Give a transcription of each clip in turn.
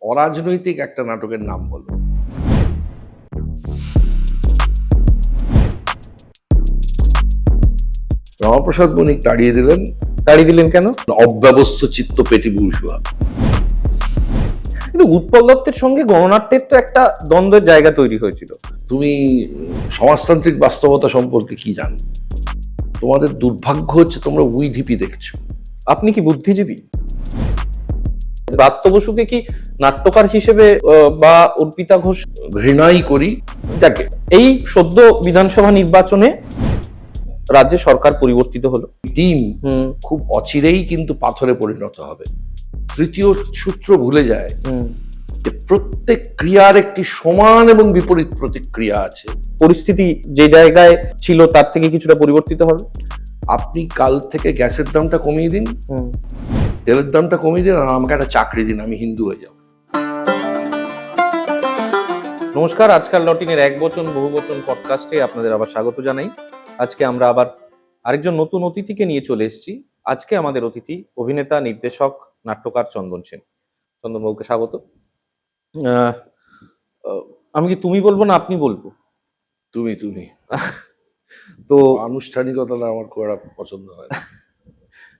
অরাজনৈতিক একটা নাটকের নাম বলো। রামাপ্রসাদ বণিক তাড়িয়ে দিলেন। তাড়িয়ে দিলেন কেন? অব্যবস্থ চিত্ত পেটি বুর্জোয়া। কিন্তু উৎপল দত্তের সঙ্গে গণনাট্যের তো একটা দ্বন্দ্বের জায়গা তৈরি হয়েছিল। তুমি সমাজতান্ত্রিক বাস্তবতা সম্পর্কে কি জানো? তোমাদের দুর্ভাগ্য হচ্ছে তোমরা উইধিপি দেখছো। আপনি কি বুদ্ধিজীবী? ব্রাত্য বসুকে কি নাট্যকার হিসেবে বা অর্পিতা ঘোষ? ঘৃণাই করি। যাকে এই সদ্য বিধানসভা নির্বাচনে রাজ্যে সরকার পরিবর্তিত হলো। টিম খুব অচিরেই কিন্তু পাথরে পরিণত হবে। তৃতীয় সূত্র ভুলে যায় যে প্রত্যেক ক্রিয়ার একটি সমান এবং বিপরীত প্রতিক্রিয়া আছে। পরিস্থিতি যে জায়গায় ছিল তার থেকে কিছুটা পরিবর্তিত হবে। আপনি কাল থেকে গ্যাসের দামটা কমিয়ে দিন, তেলের দামটা কমিয়ে দিন, আর আমাকে একটা চাকরি দিন, আমি হিন্দু হয়ে যাব। নমস্কার, আজকাল লটিনের এক বচন বহু বচন পডকাস্টে আপনাদের আবার স্বাগত জানাই। আজকে আমরা আবার আরেকজন নতুন অতিথিকে নিয়ে চলে এসেছি। আজকে আমাদের অতিথি অভিনেতা, নির্দেশক, নাট্যকার চন্দন সেন। চন্দনবাবুকে স্বাগত। আমি কি তুমি বলবো না আপনি বলবো? তুমি তুমি তো আনুষ্ঠানিকতাটা আমার খুব একটা পছন্দ হয় না।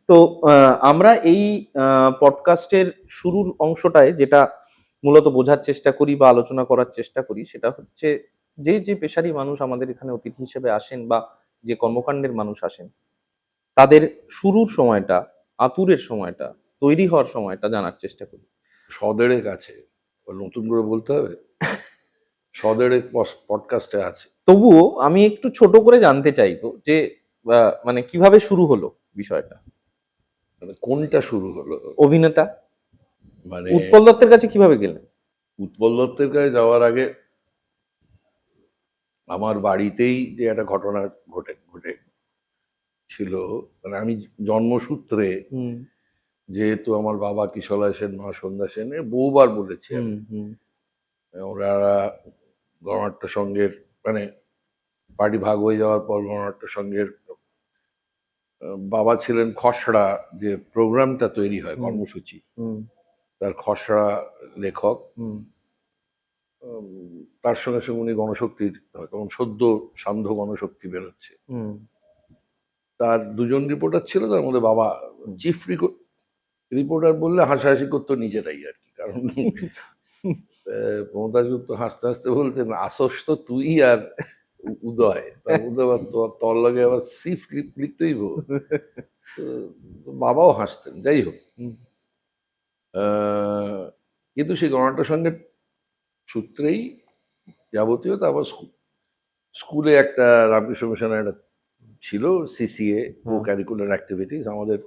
তো আমরা এই পডকাস্টের শুরুর অংশটায় যেটা মূলত বোঝার চেষ্টা করি বা আলোচনা করার চেষ্টা করি, সেটা হচ্ছে যে যে পেশারি মানুষ আমাদের এখানে অতিথি হিসেবে আসেন বা যে কর্মকাণ্ডের মানুষ আসেন, তাদের শুরুর সময়টা, আতুরের সময়টা, তৈরি হওয়ার সময়টা জানার চেষ্টা করি। সদেড়ে কাছে নতুন করে বলতে হবে, সদেড়ে পডকাস্টে আছে। তবুও আমি একটু ছোট করে জানতে চাইবো যে মানে কিভাবে শুরু হলো বিষয়টা। মানে কোনটা শুরু হলো? অভিনেতা মানে উৎপল দত্তের কাছে কিভাবে গেলেন? উৎপল দত্তের কাছে যাওয়ার আগে আমার বাড়িতেই যে একটা ঘটনা ঘটে ছিল, মানে আমি জন্মসূত্রে, যেহেতু আমার বাবা কিশলয় সেন, মা সন্ধ্যা সেনে, বহুবার বলেছে ওরা গণনাট্য সংঘের, মানে পার্টি ভাগ হয়ে যাওয়ার পর গণনাট্য সংঘের বাবা ছিলেন খসড়া, যে প্রোগ্রামটা তৈরি হয় কর্মসূচি, তার খসড়া লেখক। তার সঙ্গে সঙ্গে উনি গণশক্তির, তখন সদ্য সান্ধ্য গণশক্তি বেরোচ্ছে, তার দুজন রিপোর্টার ছিল, তার মধ্যে বাবা চিফ রিপোর্টার বললে হাসাহাসি করতো নিজেরাই আর কি, কারণ প্রমোদাস গুপ্ত হাসতে হাসতে বলতেন, আসস তো তুই আর উদয়, তার মধ্যে আবার তোর লগে আবার চিফ লিখতেই হো। বাবাও হাসতেন। যাই হোক, কিন্তু সেই গণনাট্য সংঘের সূত্রেই যাবতীয়, তারপর স্কুলে একটা রামকৃষ্ণ মিশনের একটা ছিল সিসিএ, কো ক্যারিকুলার অ্যাক্টিভিটিস। আমাদের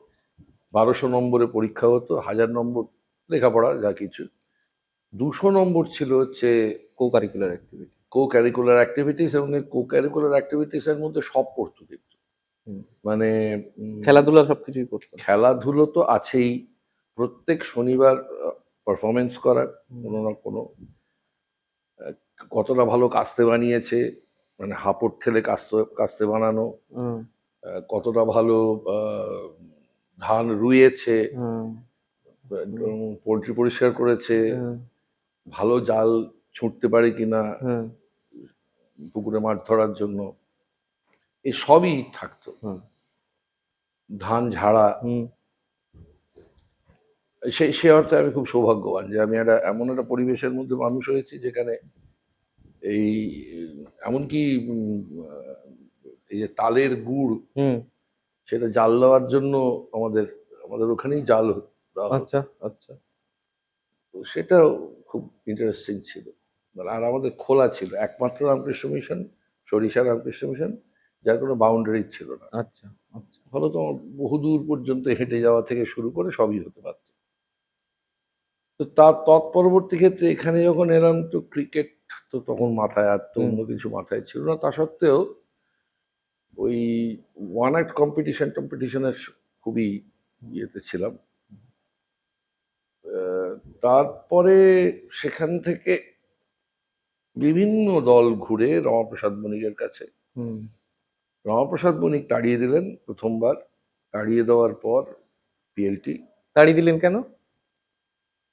1200 নম্বরে পরীক্ষা হতো, 1000 নম্বর লেখাপড়া যা কিছু, 200 নম্বর ছিল হচ্ছে কো কারিকুলার অ্যাক্টিভিটি, কো ক্যারিকুলার অ্যাক্টিভিটিস। এবং এই কো ক্যারিকুলার অ্যাক্টিভিটিস এর মধ্যে সব পড়তো কিন্তু, মানে খেলাধুলা সবকিছুই করতো। খেলাধুলো তো আছেই, প্রত্যেক শনিবার পারফরমেন্স করা, কোনো না কোনো, কতটা ভালো কাস্তে বানিয়েছে, মানে হাপড় ঠেলে কাস্তে বানানো, কতটা ভালো ধান রুইয়েছে, পোল্ট্রি পরিষ্কার করেছে, ভালো জাল ছুটতে পারে কিনা পুকুরে মাছ ধরার জন্য, এই সবই থাকতো। ধান ঝাড়া, সে অর্থে আমি খুব সৌভাগ্যবান যে আমি এমন একটা পরিবেশের মধ্যে মানুষ হয়েছি যেখানে এই এমনকি এই যে তালের গুড়, সেটা জাল দেওয়ার জন্য আমাদের ওখানেই জাল দেওয়া হতো। আচ্ছা আচ্ছা। তো সেটাও খুব ইন্টারেস্টিং ছিল। আর আমাদের খোলা ছিল একমাত্র রামকৃষ্ণ মিশন, সরিষা রামকৃষ্ণ মিশন, যার কোনো বাউন্ডারি ছিল না। আচ্ছা আচ্ছা। ফলে তো বহুদূর পর্যন্ত হেঁটে যাওয়া থেকে শুরু করে সবই হতে পারত। তো তার তৎপরবর্তী ক্ষেত্রে এখানে যখন এলাম, তো ক্রিকেট তো তখন মাথায়, আর তো অন্য কিছু মাথায় ছিল না। তা সত্ত্বেও ওই ওয়ান অ্যাক্ট কম্পিটিশনের খুবই ইয়েতে ছিলাম। তারপরে সেখান থেকে বিভিন্ন দল ঘুরে রমাপ্রসাদ বণিকের কাছে, রমাপ্রসাদ বণিক তাড়িয়ে দিলেন প্রথমবার। তাড়িয়ে দেওয়ার পর পিএলটি। তাড়িয়ে দিলেন কেন?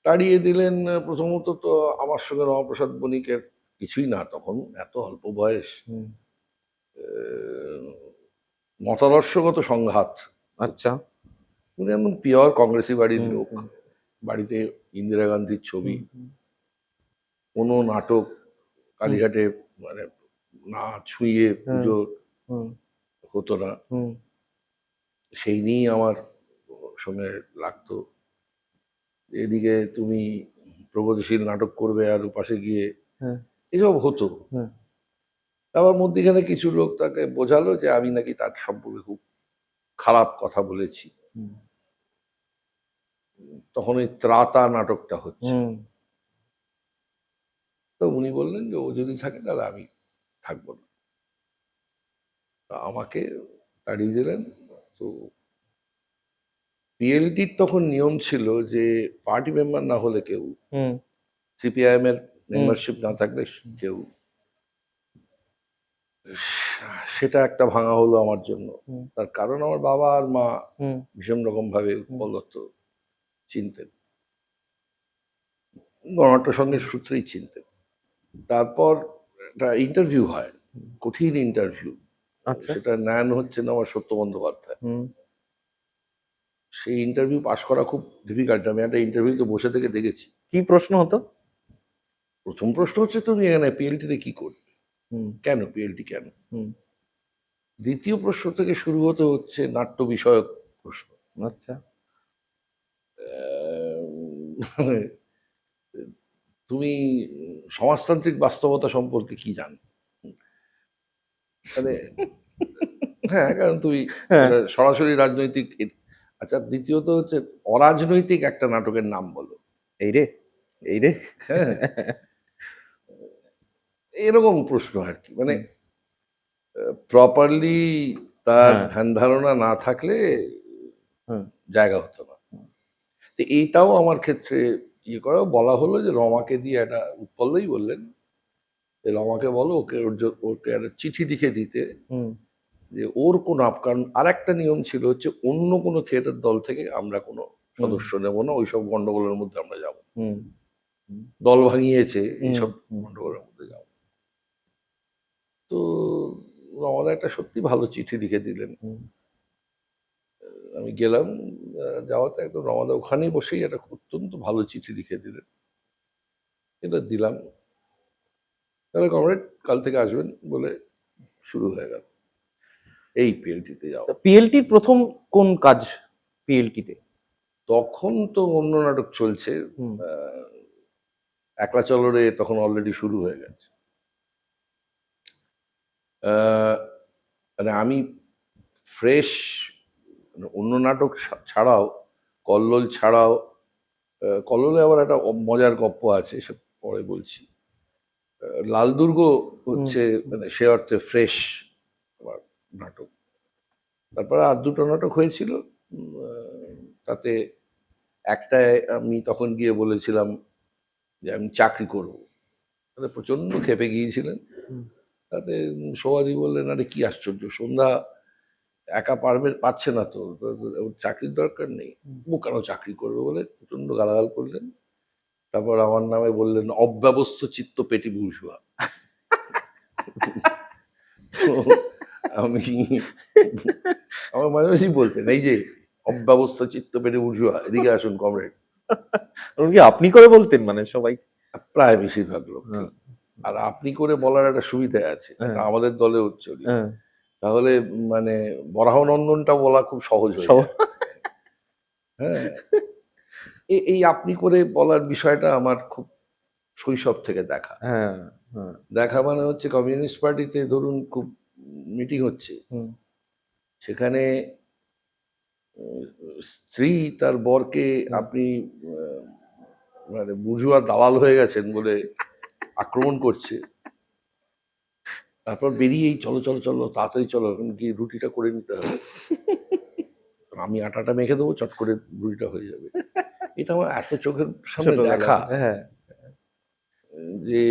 তাড়িয়ে দিলেন। প্রথমত তো আমার সঙ্গে রমাপ্রসাদ বণিকের কিছুই না, তখন এত অল্প বয়স, মতাদর্শগত সংঘাত। আচ্ছা। উনি একদম পিওর কংগ্রেসি বাড়ির লোক, বাড়িতে ইন্দিরা গান্ধীর ছবি, কোনো নাটক কালীঘাটে মানে না ছুঁয়ে পুজো হতো না, সেই নিয়েই আমার সঙ্গে লাগতো। এদিকে তুমি প্রগতিশীল নাটক করবে আর পাশে গিয়ে এসব হতো। তারপর মধ্যিখানে কিছু লোক তাকে বোঝালো যে আমি নাকি তার সম্পর্কে খুব খারাপ কথা বলেছি। তখন ওই ত্রাতা নাটকটা হচ্ছে, তো উনি বললেন যে ও যদি থাকে তাহলে আমি থাকবো না, আমাকে তাড়িয়ে দিলেন। তো পিএলটির তখন নিয়ম ছিল যে পার্টি মেম্বার না হলে কেউ, সিপিআইএম এর মেম্বারশিপ না থাকলে কেউ, সেটা একটা ভাঙা হলো আমার জন্য। তার কারণ আমার বাবা আর মা ভীষণ রকম ভাবে উৎপল দত্ত চিনতেন, গণনাট্য সঙ্গের সূত্রেই চিনতেন। তারপর একটা ইন্টারভিউ হয়, কঠিন ইন্টারভিউ, সেটা নেন হচ্ছেন আমার সত্য বন্দ্যোপাধ্যায়। সেই ইন্টারভিউ পাশ করা খুব ডিফিকাল্ট। আমি একটা ইন্টারভিউতে বসে থেকে দেখেছি। কি প্রশ্ন হতো? প্রথম প্রশ্ন হচ্ছে তুমি এখানে পিএলটিতে কি করবে, কেন পিএলটি কেন। দ্বিতীয় প্রশ্ন থেকে শুরু হচ্ছে নাট্য বিষয়ক প্রশ্ন। আচ্ছা। তুমি সমাজতান্ত্রিক বাস্তবতা সম্পর্কে কি জানো, মানে হ্যাঁ, কারণ তুমি সরাসরি রাজনৈতিক। আচ্ছা, দ্বিতীয়ত হচ্ছে অরাজনৈতিক একটা নাটকের নাম বলো। এই রে হ্যাঁ, এরকম প্রশ্ন আর কি, মানে প্রপারলি তার ধ্যান ধারণা না থাকলে জায়গা হতো না। তো এইটাও আমার ক্ষেত্রে ইয়ে করা, বলা হলো যে রমাকে দিয়ে একটা, উৎপলই বললেন যে রমাকে বলো ওকে একটা চিঠি লিখে দিতে যে ওর কোনো কারণ। আর একটা নিয়ম ছিল হচ্ছে অন্য কোনো থিয়েটার দল থেকে আমরা কোনো সদস্য নেব না, ওইসব গন্ডগোলের মধ্যে আমরা যাব, দল ভাঙিয়েছে এইসব গন্ডগোলের মধ্যে যাব। তো রমাদা একটা সত্যি ভালো চিঠি লিখে দিলেন। আমি গেলাম, যাওয়াতে একদম রমাদা ওখানেই বসেই একটা অত্যন্ত ভালো চিঠি লিখে দিলেন, এটা দিলাম। তাহলে কমরেড কাল থেকে আসবেন বলে শুরু হয়ে গেল এই পিএলটিতে যাওয়া। পিএলটির প্রথম কোন কাজ পিএলটিতে? তখন তো অন্য নাটক চলছে, একলা চলরে তখন অলরেডি শুরু হয়ে গেছে। মানে আমি ফ্রেশ, অন্য নাটক ছাড়াও, কল্লোল ছাড়াও, কল্লোলে আবার একটা মজার গপ্প আছে, সে পরে বলছি। লালদুর্গ হচ্ছে মানে সে অর্থে ফ্রেশ আমার নাটক। তারপরে আর দুটো নাটক হয়েছিল, তাতে একটায় আমি তখন গিয়ে বলেছিলাম যে আমি চাকরি করব, তাতে প্রচণ্ড খেপে গিয়েছিলেন। তাতে সৌয়াদি বললেন আরে কি আশ্চর্য, সন্ধ্যা একা পাচ্ছে না তো, চাকরির দরকার নেই, ও কেন চাকরি করবে বলে প্রচণ্ড গালাগাল করলেন। তারপর আমার নামে বললেন অব্যবস্থ চিত্ত পেটি বুর্জোয়া। তো আমি আমার মাঝে মাঝে বলতেন এই যে অব্যবস্থ চিত্ত পেটি বুর্জোয়া, এদিকে আসুন কমরেড। কি আপনি করে বলতেন মানে সবাই? প্রায় বেশিরভাগ লোক। আর আপনি করে বলার একটা সুবিধা আছে, আমাদের দলে হচ্ছে তাহলে মানে বরাহনন্দনটা বলা খুব সহজ হয়ে যায়। হ্যাঁ, এই আপনি করে বলার বিষয়টা আমার খুব শৈশব থেকে দেখা। দেখা মানে হচ্ছে কমিউনিস্ট পার্টিতে ধরুন খুব মিটিং হচ্ছে, সেখানে স্ত্রী তার বরকে আপনি মানে বুর্জোয়া দালাল হয়ে গেছেন বলে আক্রমণ করছে, তারপর বেরিয়েই চলো চলো চলো তাড়াতাড়ি চলো গিয়ে রুটিটা করে নিতে হবে, আমি আটাটা মেখে দেবো, চট করে রুটিটা হয়ে যাবে। এটা আমার এত চোখের সামনে দেখা যে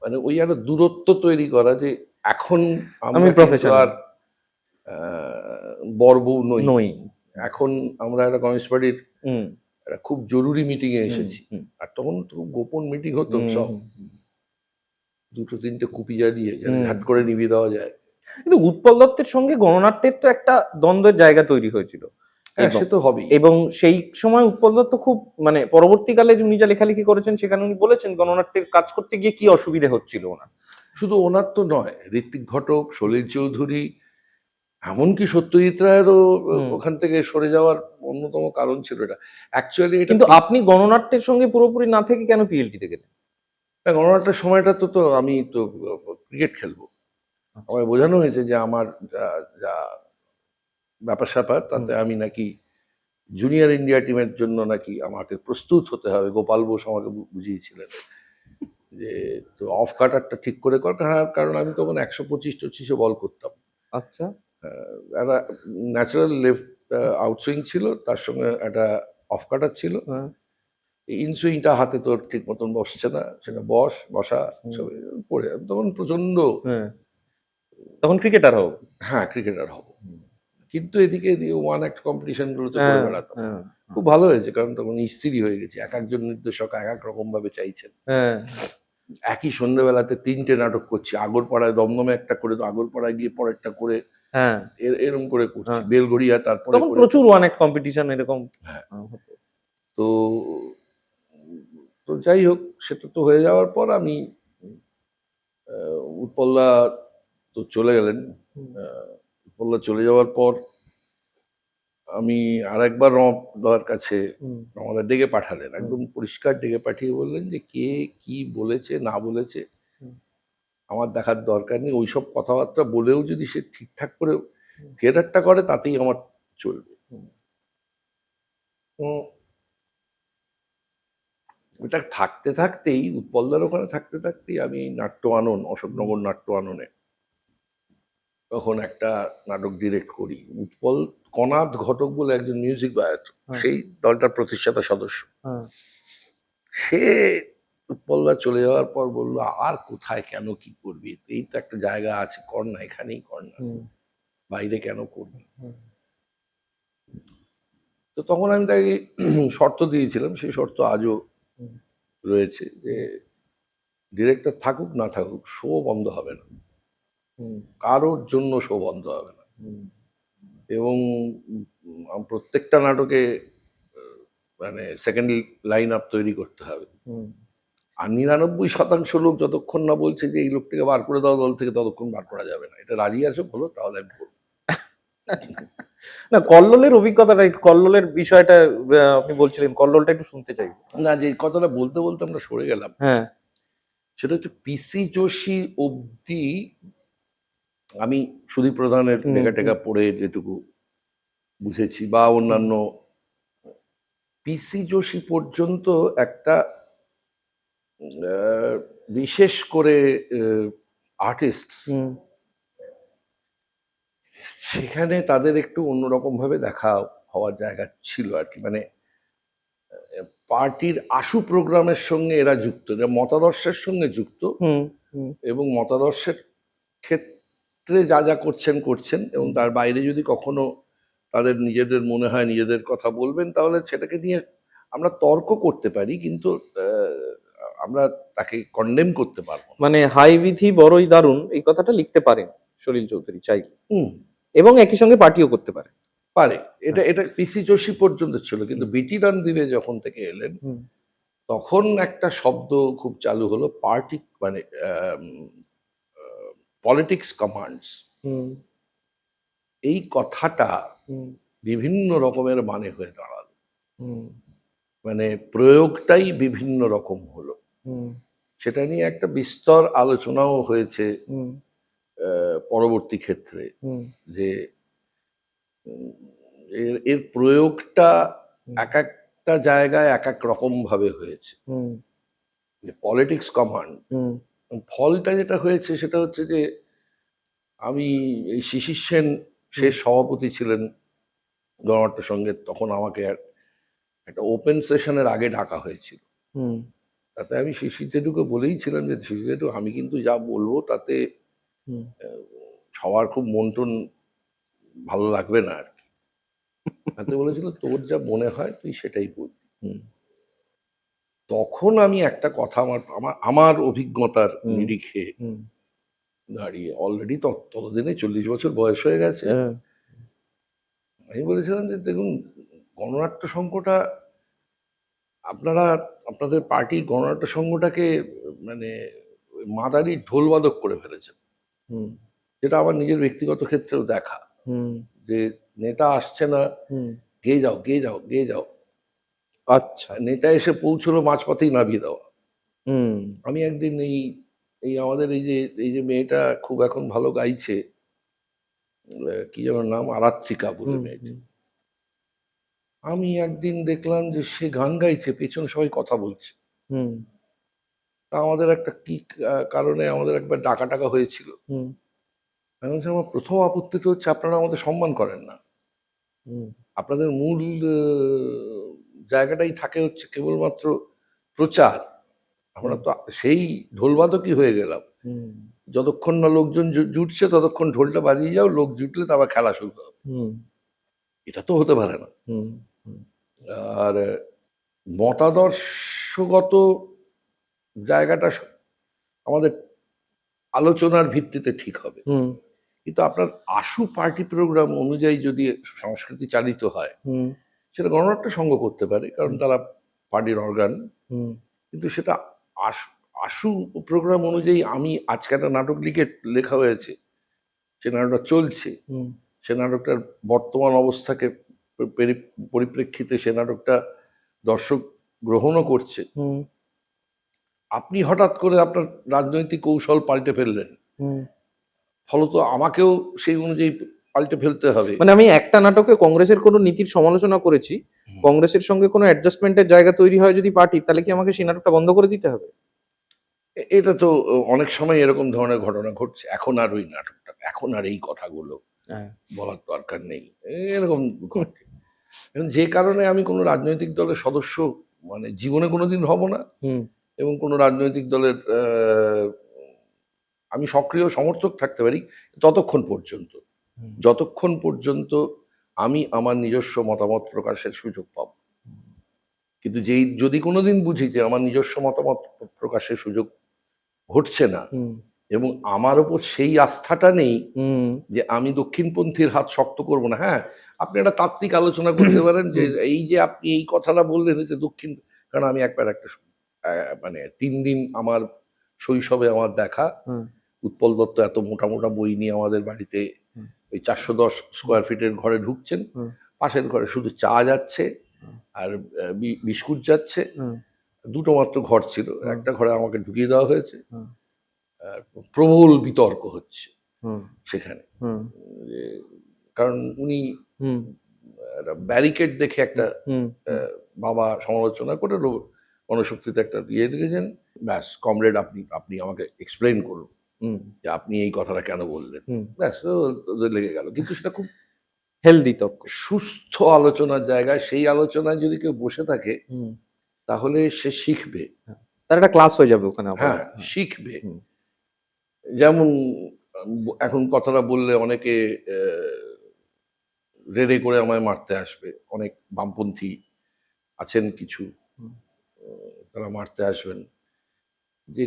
মানে ওই একটা দূরত্ব তৈরি করা যে এখন আমি আর বর বউ নই, এখন আমরা একটা কমিউনিস্ট পার্টির একটা খুব জরুরি মিটিং এ এসেছি। আর তখন তো খুব গোপন মিটিং হতো সব, দুটো তিনটে কুপি জ্বালিয়ে যেন ঝাট করে নিভিয়ে দেওয়া যায়। কিন্তু উৎপল দত্তের সঙ্গে গণনাট্যের তো একটা দ্বন্দ্বের জায়গা তৈরি হয়েছিল, হ্যাঁ, এবং সে তো হবেই। এবং সেই সময় উৎপল দত্ত খুব মানে পরবর্তীকালে উনি যা লেখালেখি করেছেন সেখানে উনি বলেছেন গণনাট্যের কাজ করতে গিয়ে কি অসুবিধে হচ্ছিল ওনার। শুধু ওনার তো নয়, ঋত্বিক ঘটক, সলিল চৌধুরী, এমনকি সত্যজিৎ রায়েরও ওখান থেকে সরে যাওয়ার অন্যতম কারণ ছিল এটা। অ্যাকচুয়ালি এটা কিন্তু আপনি গণনাট্যের সঙ্গে পুরোপুরি না থেকে কেন পিএলটিতে গেলেন? গণনাট্যের সময়টা তো আমি তো ক্রিকেট খেলবো। আমায় বোঝানো হয়েছে যে আমার যা যা ব্যাপার স্যাপার তাতে আমি নাকি জুনিয়র ইন্ডিয়া টিমের জন্য নাকি আমাকে প্রস্তুত হতে হবে। গোপাল বোস আমাকে বুঝিয়েছিলেন যে তো অফ কাটারটা ঠিক করে কর, কারণ আমি তখন 125-25 বল করতাম। আচ্ছা। একটা ন্যাচারাল লেফট আউটসুইং ছিল, তার সঙ্গে একটা অফ কাটার ছিল। ইনসুইংটা হাতে তোর ঠিক মতন বসছে না, সেটা বসা সব পড়ে তখন প্রচন্ড। তখন ক্রিকেটার হব। হ্যাঁ, ক্রিকেটার হব। কিন্তু এদিকে ওয়ান অ্যাক্ট কম্পিটিশন গুলোতে করে বেড়াতাম। খুব ভালো হয়েছে, কারণ তখন স্থিরই হয়ে গেছে। এক একজন নির্দেশক এক এক রকম ভাবে চাইছেন। একই সন্ধ্যেবেলাতে 3টে নাটক করছি, আগরপাড়ায় দমদমে একটা করে, আগরপাড়ায় গিয়ে পরেরটা করে, এরকম করে করছি, বেলঘড়িয়া তারপরে তখন প্রচুর ওয়ান অ্যাক্ট কম্পিটিশন এরকম। হ্যাঁ, তো তো যাই হোক, সেটা তো হয়ে যাওয়ার পর আমি উৎপলদা তো চলে গেলেন। উৎপলদা চলে যাওয়ার পর আমি আরেকবার রমাদার কাছে, রমাদা ডেকে পাঠালেন, একদম পরিষ্কার ডেকে পাঠিয়ে বললেন যে কে কি বলেছে না বলেছে আমার দেখার দরকার নেই। ওইসব কথাবার্তা বলেও যদি সে ঠিকঠাক করে থিয়েটারটা করে তাতেই আমার চলবে। ওটা থাকতে থাকতেই, উৎপলদার ওখানে থাকতে থাকতেই আমি নাট্য আনন, অশোকনগর নাট্য আননে তখন একটা নাটক ডিরেক্ট করি। উৎপল কনাথ ঘটক বলে একজন মিউজিক বায়াত, সেই দলটার প্রতিষ্ঠাতা সদস্য। সে উৎপলদা চলে যাওয়ার পর বললো, আর কোথায় কেন কি করবি, এই তো একটা জায়গা আছে, কর না, এখানেই কর না, বাইরে কেন করবি। তো তখন আমি তাকে শর্ত দিয়েছিলাম, সেই শর্ত আজও রয়েছে, যে ডিরেক্টর থাকুক না থাকুক শো বন্ধ হবে না, কারোর জন্য শো বন্ধ হবে না। এবং প্রত্যেকটা নাটকে মানে সেকেন্ড লাইন আপ তৈরি করতে হবে। আর 99% লোক যতক্ষণ না বলছে যে এই লোকটাকে বার করে দাও দল থেকে, ততক্ষণ বার করা যাবে না। এটা রাজি আছো বলো, তাহলে আমি করবো। না, কল্লোলের অভিজ্ঞতাটা, কল্লোলের বিষয়টা আপনি বলছিলেন, কল্লোলটা একটু শুনতে চাই। না, যে কথাটা বলতে বলতে আমরা সরে গেলাম, সেটা হচ্ছে পিসি যোশী অবধি আমি সুদীপ প্রধানের লেখা টেখা পড়ে যেটুকু বুঝেছি, বা অন্যান্য, পিসি যোশী পর্যন্ত একটা বিশেষ করে আর্টিস্ট, সেখানে তাদের একটু অন্যরকম ভাবে দেখা হওয়ার জায়গা ছিল আর কি। মানে পার্টির আশু প্রোগ্রামের সঙ্গে এরা যুক্ত, এরা মতাদর্শের সঙ্গে যুক্ত, এবং মতাদর্শের ক্ষেত্রে যা যা করছেন, এবং তার বাইরে যদি কখনো তাদের নিজেদের মনে হয় নিজেদের কথা বলবেন, তাহলে সেটাকে নিয়ে আমরা তর্ক করতে পারি, কিন্তু আমরা তাকে কন্ডেম করতে পারবো। মানে হাই বিধি বড়ই দারুণ, এই কথাটা লিখতে পারেন সলিল চৌধুরী চাইলে, এবং একই সঙ্গে পার্টিও করতে পারে। এটা পিসি যোশী পর্যন্ত ছিল। কিন্তু বিটি রণধীরে যখন থেকে এলেন, তখন একটা শব্দ খুব চালু হলো, পার্টি, মানে পলিটিক্স কমান্ডস। এই কথাটা বিভিন্ন রকমের মানে হয়ে দাঁড়ালো, মানে প্রয়োগটাই বিভিন্ন রকম হলো। সেটা নিয়ে একটা বিস্তর আলোচনাও হয়েছে পরবর্তী ক্ষেত্রে, যে এর প্রয়োগটা এক একটা জায়গায় এক এক রকম ভাবে হয়েছে। পলিটিক্স কমান্ড, ফলটা যেটা হয়েছে সেটা হচ্ছে যে আমি এই শিশির সেন শেষ সভাপতি ছিলেন গণনাট্য সঙ্গের, তখন আমাকে একটা ওপেন সেশনের আগে ডাকা হয়েছিল। তাতে আমি শিশির জেঠুকে বলেইছিলাম যে শিশির জেঠু, আমি কিন্তু যা বলবো তাতে সবার খুব মন টন ভালো লাগবে না আর কি। তাতে বলেছিল, তোর যা মনে হয় তুই সেটাই বলবি। হুম, তখন আমি একটা কথা আমার আমার আমার অভিজ্ঞতার হুম। নিরিখে হুম, দাঁড়িয়ে, অলরেডি ততদিনে 40 বছর বয়স হয়ে গেছে, হ্যাঁ, আমি বলেছিলাম যে দেখুন, গণনাট্য সংঘটা আপনারা, আপনাদের পার্টি গণনাট্য সংঘটাকে মানে মাদারি ঢোলবাদক করে ফেলেছেন। হুম, যেটা আমার নিজের ব্যক্তিগত ক্ষেত্রেও দেখা, হুম, যে নেতা আসছে না, হুম। গেয়ে যাও গেয়ে যাও গেয়ে যাও, আচ্ছা। নেতা এসে পৌঁছলো মাঝপথেই নামিয়ে দেওয়া। হুম, আমি একদিন এই এই আমাদের এই যে মেয়েটা খুব এখন ভালো গাইছে, কি যেন নাম, আরাত্রিকা বলে হুম, মেয়েটা, হুম, আমি একদিন দেখলাম যে সে গান গাইছে, পেছনে সবাই কথা বলছে। হুম, তা আমাদের একটা কি কারণে আমাদের একবার ডাকা টাকা হয়েছিল। হুম, আমি বলছি, আমার প্রথম আপত্তিটা হচ্ছে আপনারা আমাদের সম্মান করেন না। হুম, আপনাদের মূল জায়গাটাই থাকে হচ্ছে কেবলমাত্র প্রচার। আমরা হুম, তো সেই ঢোলবাদকই হয়ে গেলাম। হুম, যতক্ষণ না লোকজন জুটছে ততক্ষণ ঢোলটা বাজিয়ে যাও, লোক জুটলে তো আবার খেলা শুরু হবে। হুম, এটা তো হতে পারে না। হুম, হুম, আর মতাদর্শগত জায়গাটা আমাদের আলোচনার ভিত্তিতে ঠিক হবে। হুম, কিন্তু আপনার আশু পার্টি প্রোগ্রাম অনুযায়ী যদি সংস্কৃতি চালিত হয়, হুম, সেটা গণনাট্য সংঘ করতে পারে, কারণ তারা পার্টির অর্গান। হুম, কিন্তু সেটা আশু আশু প্রোগ্রাম অনুযায়ী, আমি আজকে একটা নাটক লেখা হয়েছে, সে নাটকটা চলছে, হুম, সে নাটকটার বর্তমান অবস্থাকে পরিপ্রেক্ষিতে সে নাটকটা দর্শক গ্রহণও করছে। হুম, আপনি হঠাৎ করে আপনার রাজনৈতিক কৌশল পাল্টে ফেললেন, হুম। ফলত আমাকেও সেই অনুযায়ী পাল্টে ফেলতে হবে। মানে আমি একটা নাটকে কংগ্রেসের কোনো নীতির সমালোচনা করেছি, কংগ্রেসের সঙ্গে কোনো অ্যাডজাস্টমেন্টের জায়গা তৈরি হয় যদি পার্টি, তাহলে কি আমাকে সেই নাটকটা বন্ধ করে দিতে হবে? এটা তো অনেক সময় এরকম ধরনের ঘটনা ঘটছে। এখন আর ওই নাটকটা, এখন আর এই কথাগুলো হ্যাঁ। বলার দরকার নেই, এরকম ঘটে। এবং যে কারণে আমি কোনো রাজনৈতিক দলের সদস্য মানে জীবনে কোনোদিন হব না, হুম, এবং কোনো রাজনৈতিক দলের আমি সক্রিয় সমর্থক থাকতে পারি ততক্ষণ পর্যন্ত, হুম, যতক্ষণ পর্যন্ত আমি আমার নিজস্ব মতামত প্রকাশের সুযোগ পাব। কিন্তু যদি কোনোদিন বুঝি যে আমার নিজস্ব মতামত প্রকাশের সুযোগ ঘটছে না, হুম, এবং আমার ওপর সেই আস্থাটা নেই হুম, যে আমি দক্ষিণপন্থীর হাত শক্ত করব না। হ্যাঁ, আপনি একটা তাত্ত্বিক আলোচনা করতে পারেন যে হুম, এই যে আপনি এই কথাটা বললেন যে দক্ষিণ, কারণ আমি একবার একটা মানে 3 দিন আমার শৈশবে আমার দেখা, হুম, উৎপল দত্ত এত মোটা মোটা বই নিয়ে আমাদের বাড়িতে হুম, ওই 410 স্কোয়ার ফিটের ঘরে ঢুকছেন, হুম, পাশের ঘরে শুধু চা যাচ্ছে আর বিস্কুট যাচ্ছে। হুম, দুটো মাত্র ঘর ছিল, হুম, একটা ঘরে আমাকে ঢুকিয়ে দেওয়া হয়েছে। হুম, আর প্রবল বিতর্ক হচ্ছে হুম, সেখানে, হুম, যে কারণ উনি হুম, একটা ব্যারিকেড দেখে একটা হুম, হুম, বাবা সমালোচনা করে গণশক্তিতে একটা ইয়ে লিখেছেন, ব্যাস কমরেড আপনি আপনি আমাকে এক্সপ্লেন করুন হুম, যে আপনি এই কথাটা কেন বললেন। হুম। ব্যাস ওদের লেগে গেল, কিন্তু সেটা খুব হেলদি তর্ক। সুস্থ আলোচনার জায়গায়, সেই আলোচনায় যদি কেউ বসে থাকে হুম, তাহলে সে শিখবে। হ্যাঁ। তার একটা ক্লাস হয়ে যাবে ওখানে হ্যাঁ, আপাতত। হ্যাঁ। শিখবে। হুম, যেমন এখন কথাটা বললে অনেকে রেড়ে করে আমায় মারতে আসবে, অনেক বামপন্থী আছেন কিছু, হুম, তারা মারতে আসবেন, যে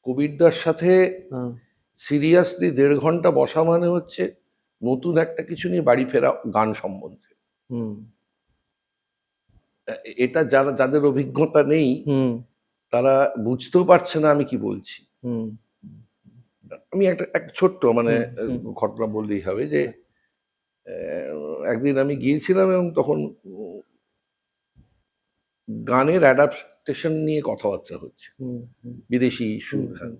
কবিরদার সাথে হুম, সিরিয়াসলি 1.5 ঘন্টা বসা মানে হচ্ছে নতুন একটা কিছু নিয়ে বাড়ি ফেরা গান সম্বন্ধে। হুম, এটা যাদের অভিজ্ঞতা নেই, হুম, তারা বুঝতেও পারছে না আমি কি বলছি। হুম, আমি একটা ছোট্ট মানে হুম, হুম, ঘটনা বললেই হবে, যে একদিন আমি গিয়েছিলাম এবং তখন গানের অ্যাডাপ্টেশন নিয়ে কথাবার্তা হচ্ছে, হুম, হুম, বিদেশি ইস্যু। হুম, হ্যাঁ,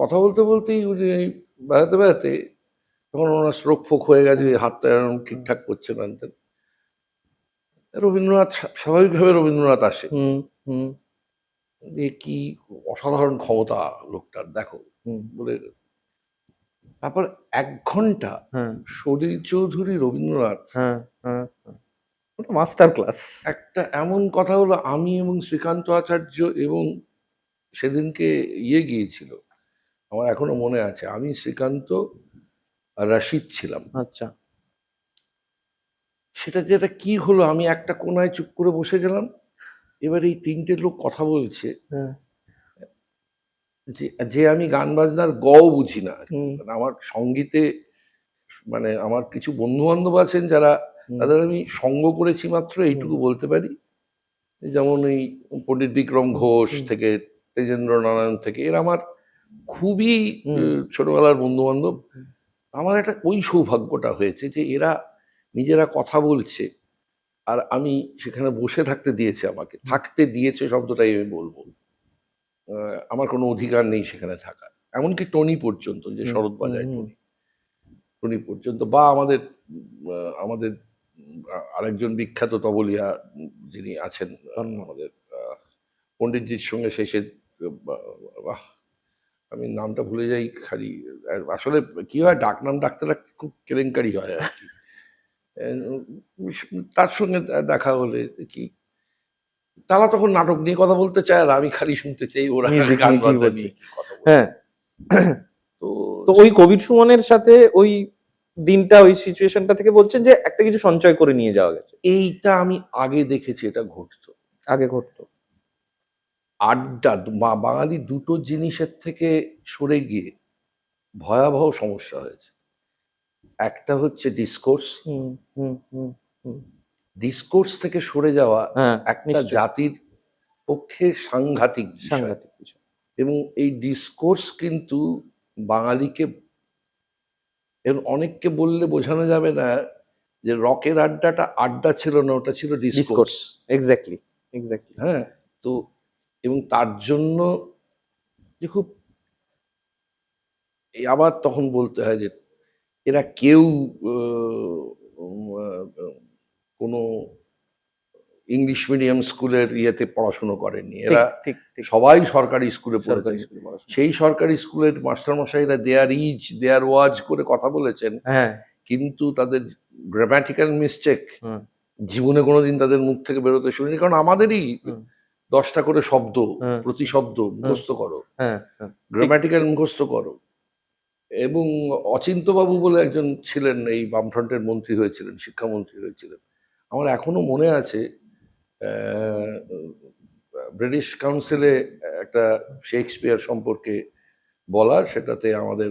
কথা বলতে বলতেই ওই যে বেড়াতে বেড়াতে তখন ওনার স্ট্রোক ফোক হয়ে গেছে, হাতটা এরকম ঠিকঠাক করছে না। রবীন্দ্রনাথ, স্বাভাবিকভাবে রবীন্দ্রনাথ আসে, হুম, হুম, যে কি অসাধারণ ক্ষমতা লোকটার দেখো হুম, বলে। তারপর 1 ঘন্টা হ্যাঁ, সলিল চৌধুরী, রবীন্দ্রনাথ, হ্যাঁ, হ্যাঁ, হ্যাঁ। ওটা মাস্টার ক্লাস। একটা এমন কথা হলো, আমি এবং শ্রীকান্ত আচার্য, এবং সেদিনকে ইয়ে গিয়েছিল, আমার এখনো মনে আছে, আমি শ্রীকান্ত আর রশিদ ছিলাম। আচ্ছা। সেটা যেটা কি হলো, আমি একটা কোনায় চুপ করে বসে গেলাম। এবার এই তিনটে লোক কথা বলছে, হ্যাঁ, যে যে আমি গান বাজনার গও বুঝি না আর কি। হুম, মানে আমার সঙ্গীতে, মানে আমার কিছু বন্ধু বান্ধব আছেন যারা, হুম, তাদের আমি সঙ্গ করেছি মাত্র এইটুকু বলতে পারি। যেমন এই পণ্ডিত বিক্রম ঘোষ হুম, থেকে, তেজেন্দ্র নারায়ণ থেকে, এরা আমার খুবই হুম, ছোটবেলার বন্ধু বান্ধব। হুম, আমার একটা ওই সৌভাগ্যটা হয়েছে যে এরা নিজেরা কথা বলছে, আর আমি সেখানে বসে থাকতে দিয়েছে, আমাকে থাকতে দিয়েছে শব্দটাই আমি বলবো। আমার কোনো অধিকার নেই সেখানে থাকার। এমনকি টনি পর্যন্ত, যে হুম, শরৎ হুম, বাজায় হুম, টনি, টনি পর্যন্ত, বা আমাদের আমাদের আরেকজন বিখ্যাত তবলিয়া যিনি আছেন, ধন্যবাদ। আমাদের পণ্ডিতজির সঙ্গে শেষে, বাহ, আমি নামটা ভুলে যাই খালি। আসলে কি হয়, ডাকনাম ডাকতে ডাকতে খুব কেলেঙ্কারি হয় আর কি। তার সঙ্গে দেখা হলে কি, তারা তখন নাটক নিয়ে কথা বলতে চায়, আর আমি খালি শুনতে চাই ওরা মিউজিক গান নিয়ে কি বাজনা বলছে। নিয়ে কি কথা বলে। হ্যাঁ, তো তো ওই কবির সুমনের সাথে ওই দিনটা, ওই সিচুয়েশনটা থেকে বলছেন যে একটা কিছু সঞ্চয় করে নিয়ে যাওয়া গেছে, এইটা আমি আগে দেখেছি এটা ঘটতো। আগে ঘটতো। আড্ডা, বাঙালি দুটো জিনিসের থেকে সরে গিয়ে ভয়াবহ সমস্যা হয়েছে। একটা হচ্ছে ডিসকোর্স, হুম, হুম, হুম, হুম, ডিসকোর্স থেকে সরে যাওয়া হ্যাঁ, একটা নিশ্চয়ই জাতির পক্ষে সাংঘাতিক বিষয়। সাংঘাতিক বিষয়। এবং এই ডিসকোর্স কিন্তু বাঙালিকে, এর অনেককে বললে বোঝানো যাবে না যে রকের আড্ডাটা আড্ডা ছিল না, ওটা ছিল ডিসকোর্স। Discourse, exactly, exactly. হ্যাঁ, তো এবং তার জন্য যে খুব, আবার তখন বলতে হয় যে এরা কেউ কোনো ইংলিশ মিডিয়াম স্কুলের ইয়েতে পড়াশুনো করেনি, ঠিক, এরা ঠিক, ঠিক। সবাই সরকারি স্কুলে সরকারি পড়েছেন। স্কুলে পড়াশোনা। সেই সরকারি স্কুলের মাস্টারমশাইরা দেয়ার ওয়াজ করে কথা বলেছেন, হ্যাঁ, কিন্তু তাদের গ্রামাটিক্যাল মিস্টেক হুম, জীবনে কোনোদিন তাদের মুখ থেকে বেরোতে শুনিনি। কারণ আমাদেরই হুম, 10টা করে শব্দ, হুম, প্রতিশব্দ হুম, মুখস্থ করো, হ্যাঁ, হ্যাঁ, ঠিক, গ্রামাটিক্যাল মুখস্থ করো। এবং অচিন্ত্যবাবু বলে একজন ছিলেন, এই বামফ্রন্টের মন্ত্রী হয়েছিলেন, শিক্ষামন্ত্রী হয়েছিলেন। আমার এখনো মনে আছে, আহ, ব্রিটিশ কাউন্সিলে একটা শেক্সপিয়ার সম্পর্কে বলা, সেটাতে আমাদের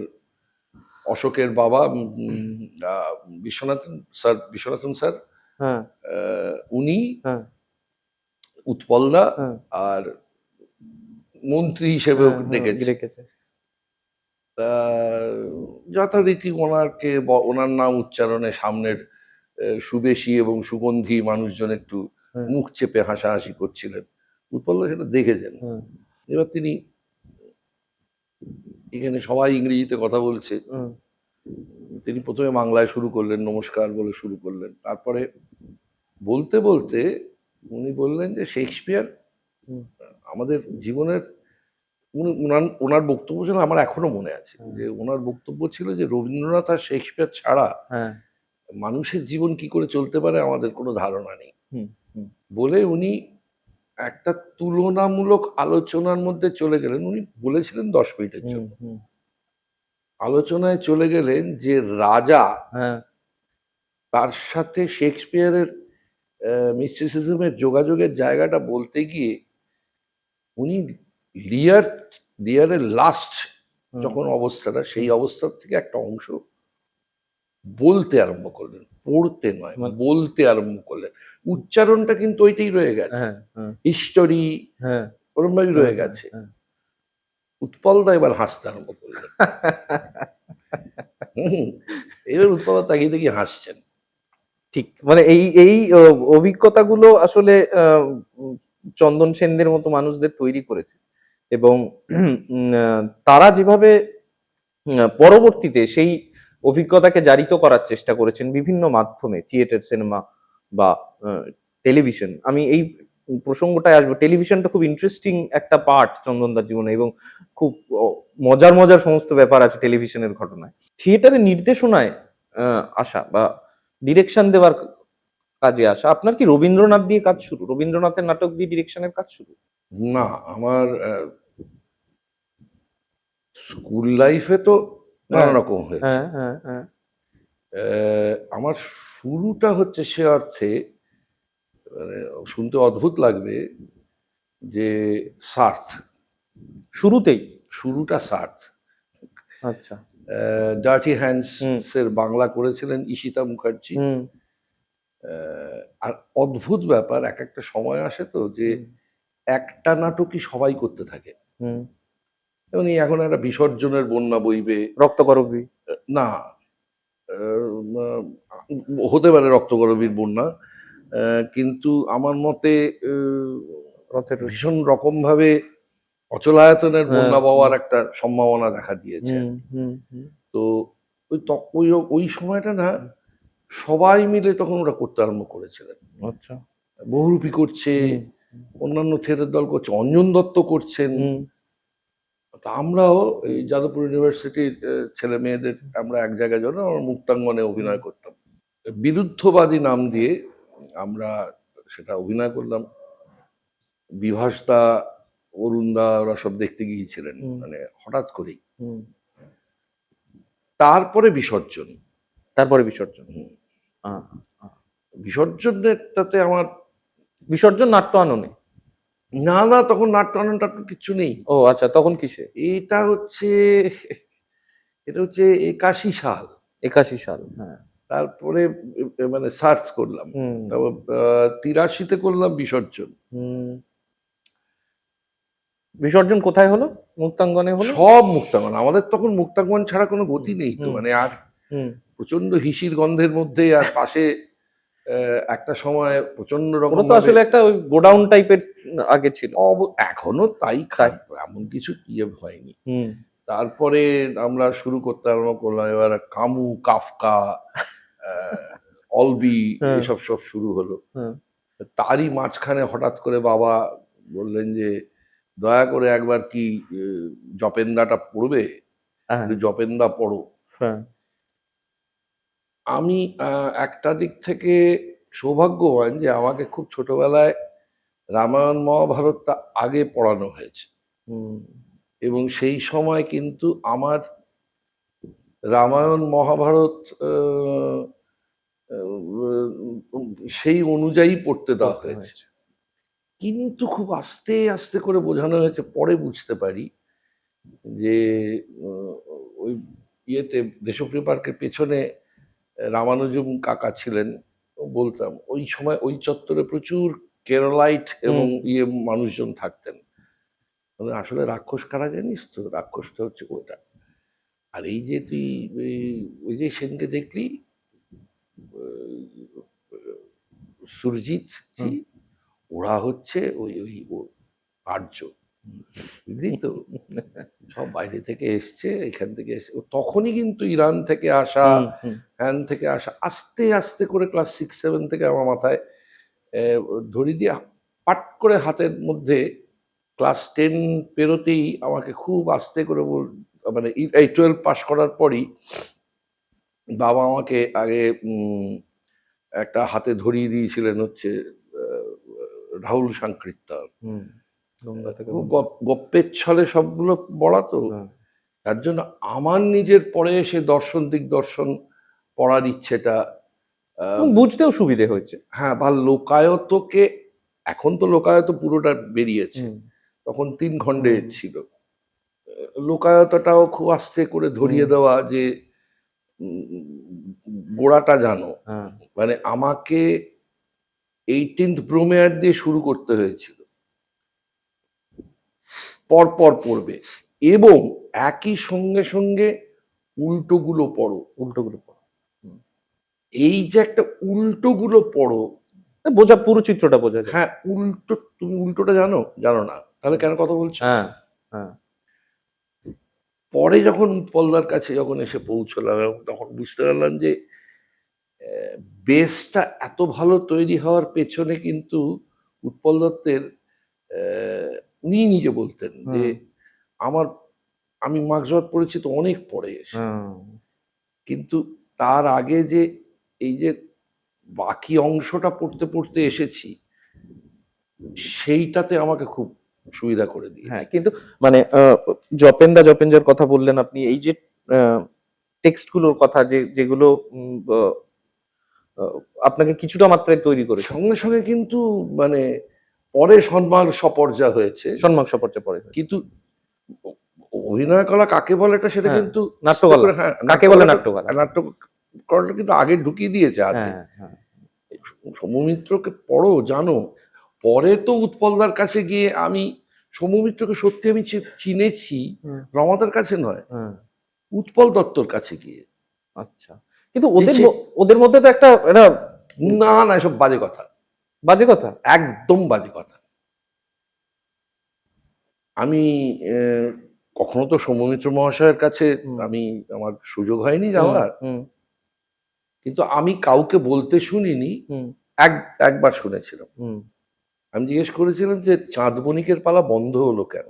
অশোকের বাবা বিশ্বনাথন স্যার, হ্যাঁ, উনি, হ্যাঁ, উৎপলদা, হ্যাঁ, আর মন্ত্রী হিসেবেও হ্যাঁ, হ্যাঁ, ডেকেছে। রেখেছে। তা যথারীতি ওনাকে ওনার নাম উচ্চারণে সামনের সুবেশী এবং সুগন্ধি মানুষজন একটু হ্যাঁ, মুখ চেপে হাসাহাসি করছিলেন। উৎপলদা সেটা দেখেছেন। হুম, এবার তিনি, এখানে সবাই ইংরেজিতে কথা বলছে, হুম, তিনি প্রথমে বাংলায় শুরু করলেন, নমস্কার বলে শুরু করলেন। তারপরে বলতে বলতে উনি বললেন যে শেক্সপিয়ার হুম, আমাদের জীবনের, ওনার বক্তব্য ছিল, আমার এখনো মনে আছে যে ওনার বক্তব্য ছিল যে রবীন্দ্রনাথ আর শেক্সপিয়ার ছাড়া হ্যাঁ, মানুষের জীবন কি করে চলতে পারে আমাদের কোনো ধারণা নেই। হুম, হুম, বলে উনি একটা তুলনামূলক আলোচনার মধ্যে চলে গেলেন। উনি বলেছিলেন 10 মিনিটের হুম, জন্য, হুম, আলোচনায় চলে গেলেন যে রাজা, হ্যাঁ, তার সাথে শেক্সপিয়ারের মিস্টিসিজমের যোগাযোগের জায়গাটা বলতে গিয়ে উনি লিয়ার লিয়ারের লাস্ট হুম, যখন অবস্থাটা, সেই অবস্থার থেকে একটা অংশ বলতে আরম্ভ করলেন, পড়তে নয়, মানে, বলতে আরম্ভ করলেন। উচ্চারণটা কিন্তু ওইটাই রয়ে গেছে, হ্যাঁ, হ্যাঁ, হিস্টোরি হ্যাঁ, ওরমভাবেই হ্যাঁ, রয়ে হ্যাঁ, গেছে। হ্যাঁ। উৎপলদা এবার হাসতে আরম্ভ করলেন। হুম, এবার উৎপলদা তাকিয়ে তাকিয়ে হাসছেন। ঠিক, মানে এই এই অভিজ্ঞতাগুলো আসলে উম, চন্দন সেনদের মতো মানুষদের তৈরি করেছে। এবং তারা যেভাবে পরবর্তীতে সেই অভিজ্ঞতাকে জারিত করার চেষ্টা করেছেন বিভিন্ন মাধ্যমে, থিয়েটার, সিনেমা বা টেলিভিশন। আমি এই প্রসঙ্গটায় আসবো। টেলিভিশনটা খুব ইন্টারেস্টিং একটা পার্ট চন্দনদার জীবনে, এবং খুব মজার মজার সমস্ত ব্যাপার আছে টেলিভিশনের ঘটনায়। থিয়েটারের নির্দেশনায় আসা বা ডিরেকশন দেওয়ার কাজে আসা, আপনার কি রবীন্দ্রনাথ দিয়ে কাজ শুরু? রবীন্দ্রনাথের নাটক দিয়ে ডিরেকশনের কাজ শুরু? না, আমার স্কুল লাইফে তো নানা হ্যাঁ, রকম হয়েছে। হ্যাঁ, হ্যাঁ, হ্যাঁ, আমার শুরুটা হচ্ছে সে অর্থে, মানে শুনতে অদ্ভুত লাগবে, যে সার্থ, শুরুতেই? শুরুটা সার্থ। আচ্ছা। ডার্টি হ্যান্ডস এর বাংলা করেছিলেন ঈশিতা মুখার্জি। আর অদ্ভুত ব্যাপার, এক একটা সময় আসে তো যে একটা নাটকই সবাই করতে থাকে। এবং এখন একটা বিসর্জনের বন্যা বইবে, রক্তকরবী? না, হতে পারে রক্তকরবীর বন্যা, কিন্তু আমার মতে ভীষণ রকম ভাবে অচলায়তনের বন্যা পাওয়ার একটা সম্ভাবনা দেখা দিয়েছে। তো ওই ওই সময়টা না সবাই মিলে তখন ওরা করতে আরম্ভ করেছিলেন। আচ্ছা। বহুরূপী করছে, অন্যান্য থিয়েটার দল করছে, অঞ্জন দত্ত করছেন। তা আমরাও এই যাদবপুর ইউনিভার্সিটির ছেলে মেয়েদের আমরা এক জায়গায় জন্য আমরা মুক্তাঙ্গনে অভিনয় করতাম। বিরুদ্ধবাদী নাম দিয়ে আমরা সেটা অভিনয় করলাম। বিভাসদা, অরুণদা ওরা সব দেখতে গিয়েছিলেন, মানে হঠাৎ করেই। তারপরে বিসর্জন। তারপরে বিসর্জন? বিসর্জনটাতে আমার বিসর্জন নাট্য আননে? না না, তখন নাট্য আনন্দ কিছু নেই। ও আচ্ছা, তখন কিসে? এটা হচ্ছে 81 সাল। 81 সাল, হ্যাঁ। তারপরে মানে সার্চ করলাম, তারপর 83-তে করলাম বিসর্জন। বিসর্জন কোথায় হলো? মুক্তাঙ্গনে হলো? সব মুক্তাঙ্গন। আমাদের তখন মুক্তাঙ্গন ছাড়া কোনো গতি নেই তো, মানে আর প্রচন্ড হিসির গন্ধের মধ্যে, আর পাশে একটা সময় প্রচন্ড রকম তো আসলে একটা ওই গোডাউন টাইপের আগে ছিল। এখনো তাই, এমন কিছু ইয়ে হয়নি। তারপরে আমরা শুরু করতে আরম্ভ করলাম, এবার কামু, কাফকা, অলবি, এসব সব শুরু হলো। তারই মাঝখানে হঠাৎ করে বাবা বললেন যে দয়া করে একবার কি জপেন্দাটা পড়বে, জপেন্দা পড়ো। আমি একটা দিক থেকে সৌভাগ্যবান যে আমাকে খুব ছোটবেলায় রামায়ণ মহাভারতটা আগে পড়ানো হয়েছে, এবং সেই সময় কিন্তু আমার রামায়ণ মহাভারত সেই অনুযায়ী পড়তে দেওয়া হয়েছে। কিন্তু খুব আস্তে আস্তে করে বোঝানো হয়েছে, পরে বুঝতে পারি যে ওই ইয়েতে দেশপ্রিয় পার্কের পেছনে রামানুজম কাকা ছিলেন, বলতাম ওই সময় ওই চত্বরে প্রচুর কেরলাইট এবং মানুষজন থাকতেন। আসলে রাক্ষস কারা জানিস তো? রাক্ষসটা হচ্ছে ওটা। আর এই যে তুই ওই যে সেদিনকে দেখলি সুরজিৎ, ওরা হচ্ছে ওই ওই আর্য, বুঝলি তো? সব বাইরে থেকে এসছে, এখান থেকে এসে তখনই কিন্তু ইরান থেকে আসা, হ্যান থেকে আসা, আস্তে আস্তে করে ক্লাস 6-7 থেকে আমার মাথায় ধরি দিয়ে পাট করে হাতের মধ্যে ক্লাস 10 পেরোতেই আমাকে খুব আস্তে করে মানে এই 12 পাস করার পরই বাবা আমাকে আগে একটা হাতে ধরিয়ে দিয়েছিলেন হচ্ছে রাহুল সাংকৃত্যার। গপ্পের ছলে সবগুলো পড়া তো, তার জন্য আমার নিজের পরে এসে দর্শন দিগদর্শন পড়ার ইচ্ছেটা, বুঝতেও সুবিধে হয়েছে। হ্যাঁ, বা লোকায়তকে, এখন তো লোকায়ত পুরোটা বেরিয়েছে, তখন 3 খণ্ডে ছিল। লোকায়তটাও খুব আস্তে করে ধরিয়ে দেওয়া, যে গোড়াটা জানো। মানে আমাকে 18th ব্রোমেয়ার দিয়ে শুরু করতে হয়েছিল, পরপর পড়বে, এবং একই সঙ্গে সঙ্গে উল্টোগুলো পড়ো। এই যে একটা উল্টোগুলো পড়ো, বোঝা, পুরো চিত্রটা বোঝা যায়। হ্যাঁ, উল্টো, তুমি উল্টোটা জানো না, তাহলে কেন কথা বলছো? পরে যখন উৎপলদার কাছে যখন এসে পৌঁছলাম, তখন বুঝতে পারলাম যে বেসটা এত ভালো তৈরি হওয়ার পেছনে কিন্তু উৎপল দত্তের, উনি নিজে বলতেন যে আমি মার্ক্সবাদ পড়েছি তো অনেক পরে এসে, কিন্তু তার আগে যে এই যে বাকি অংশটা পড়তে পড়তে এসেছি, সেইটাতে আমাকে খুব সুবিধা করে দিয়ে। হ্যাঁ, কিন্তু মানে জপেন্দার কথা বললেন আপনি, এই যে টেক্সটগুলোর কথা যেগুলো আপনাকে কিছুটা মাত্রায় তৈরি করেছে? সঙ্গে সঙ্গে কিন্তু মানে পরে সম্মান সপর্যা হয়েছে, সম্মান সপর্যা পরে হয়েছে। কিন্তু অভিনয় কলা কাকে বলে এটা সেটা হ্যাঁ, কিন্তু নাট্যকলা। হ্যাঁ, কাকে বলে নাট্যকলা? নাট্য কলাটা কিন্তু আগে ঢুকিয়ে দিয়েছে হাতে। হ্যাঁ, হ্যাঁ। সৌমিত্রকে পড়ো, জানো। পরে তো উৎপলদার কাছে গিয়ে আমি সৌমিত্রকে সত্যি আমি চিনেছি রমাদার কাছে নয়, উৎপল দত্তর কাছে গিয়ে। আচ্ছা, কিন্তু যে- ওদের মধ্যে তো একটা না না, এসব বাজে কথা, বাজে কথা। একদম বাজে কথা। আমি কখনো তো সৌমিত্র মহাশয়ের কাছে আমি আমার সুযোগ হয়নি যাওয়ার, কিন্তু আমি কাউকে বলতে শুনিনি, একবার শুনেছিলাম। আমি জিজ্ঞেস করেছিলাম যে চাঁদ বণিকের পালা বন্ধ হলো কেন?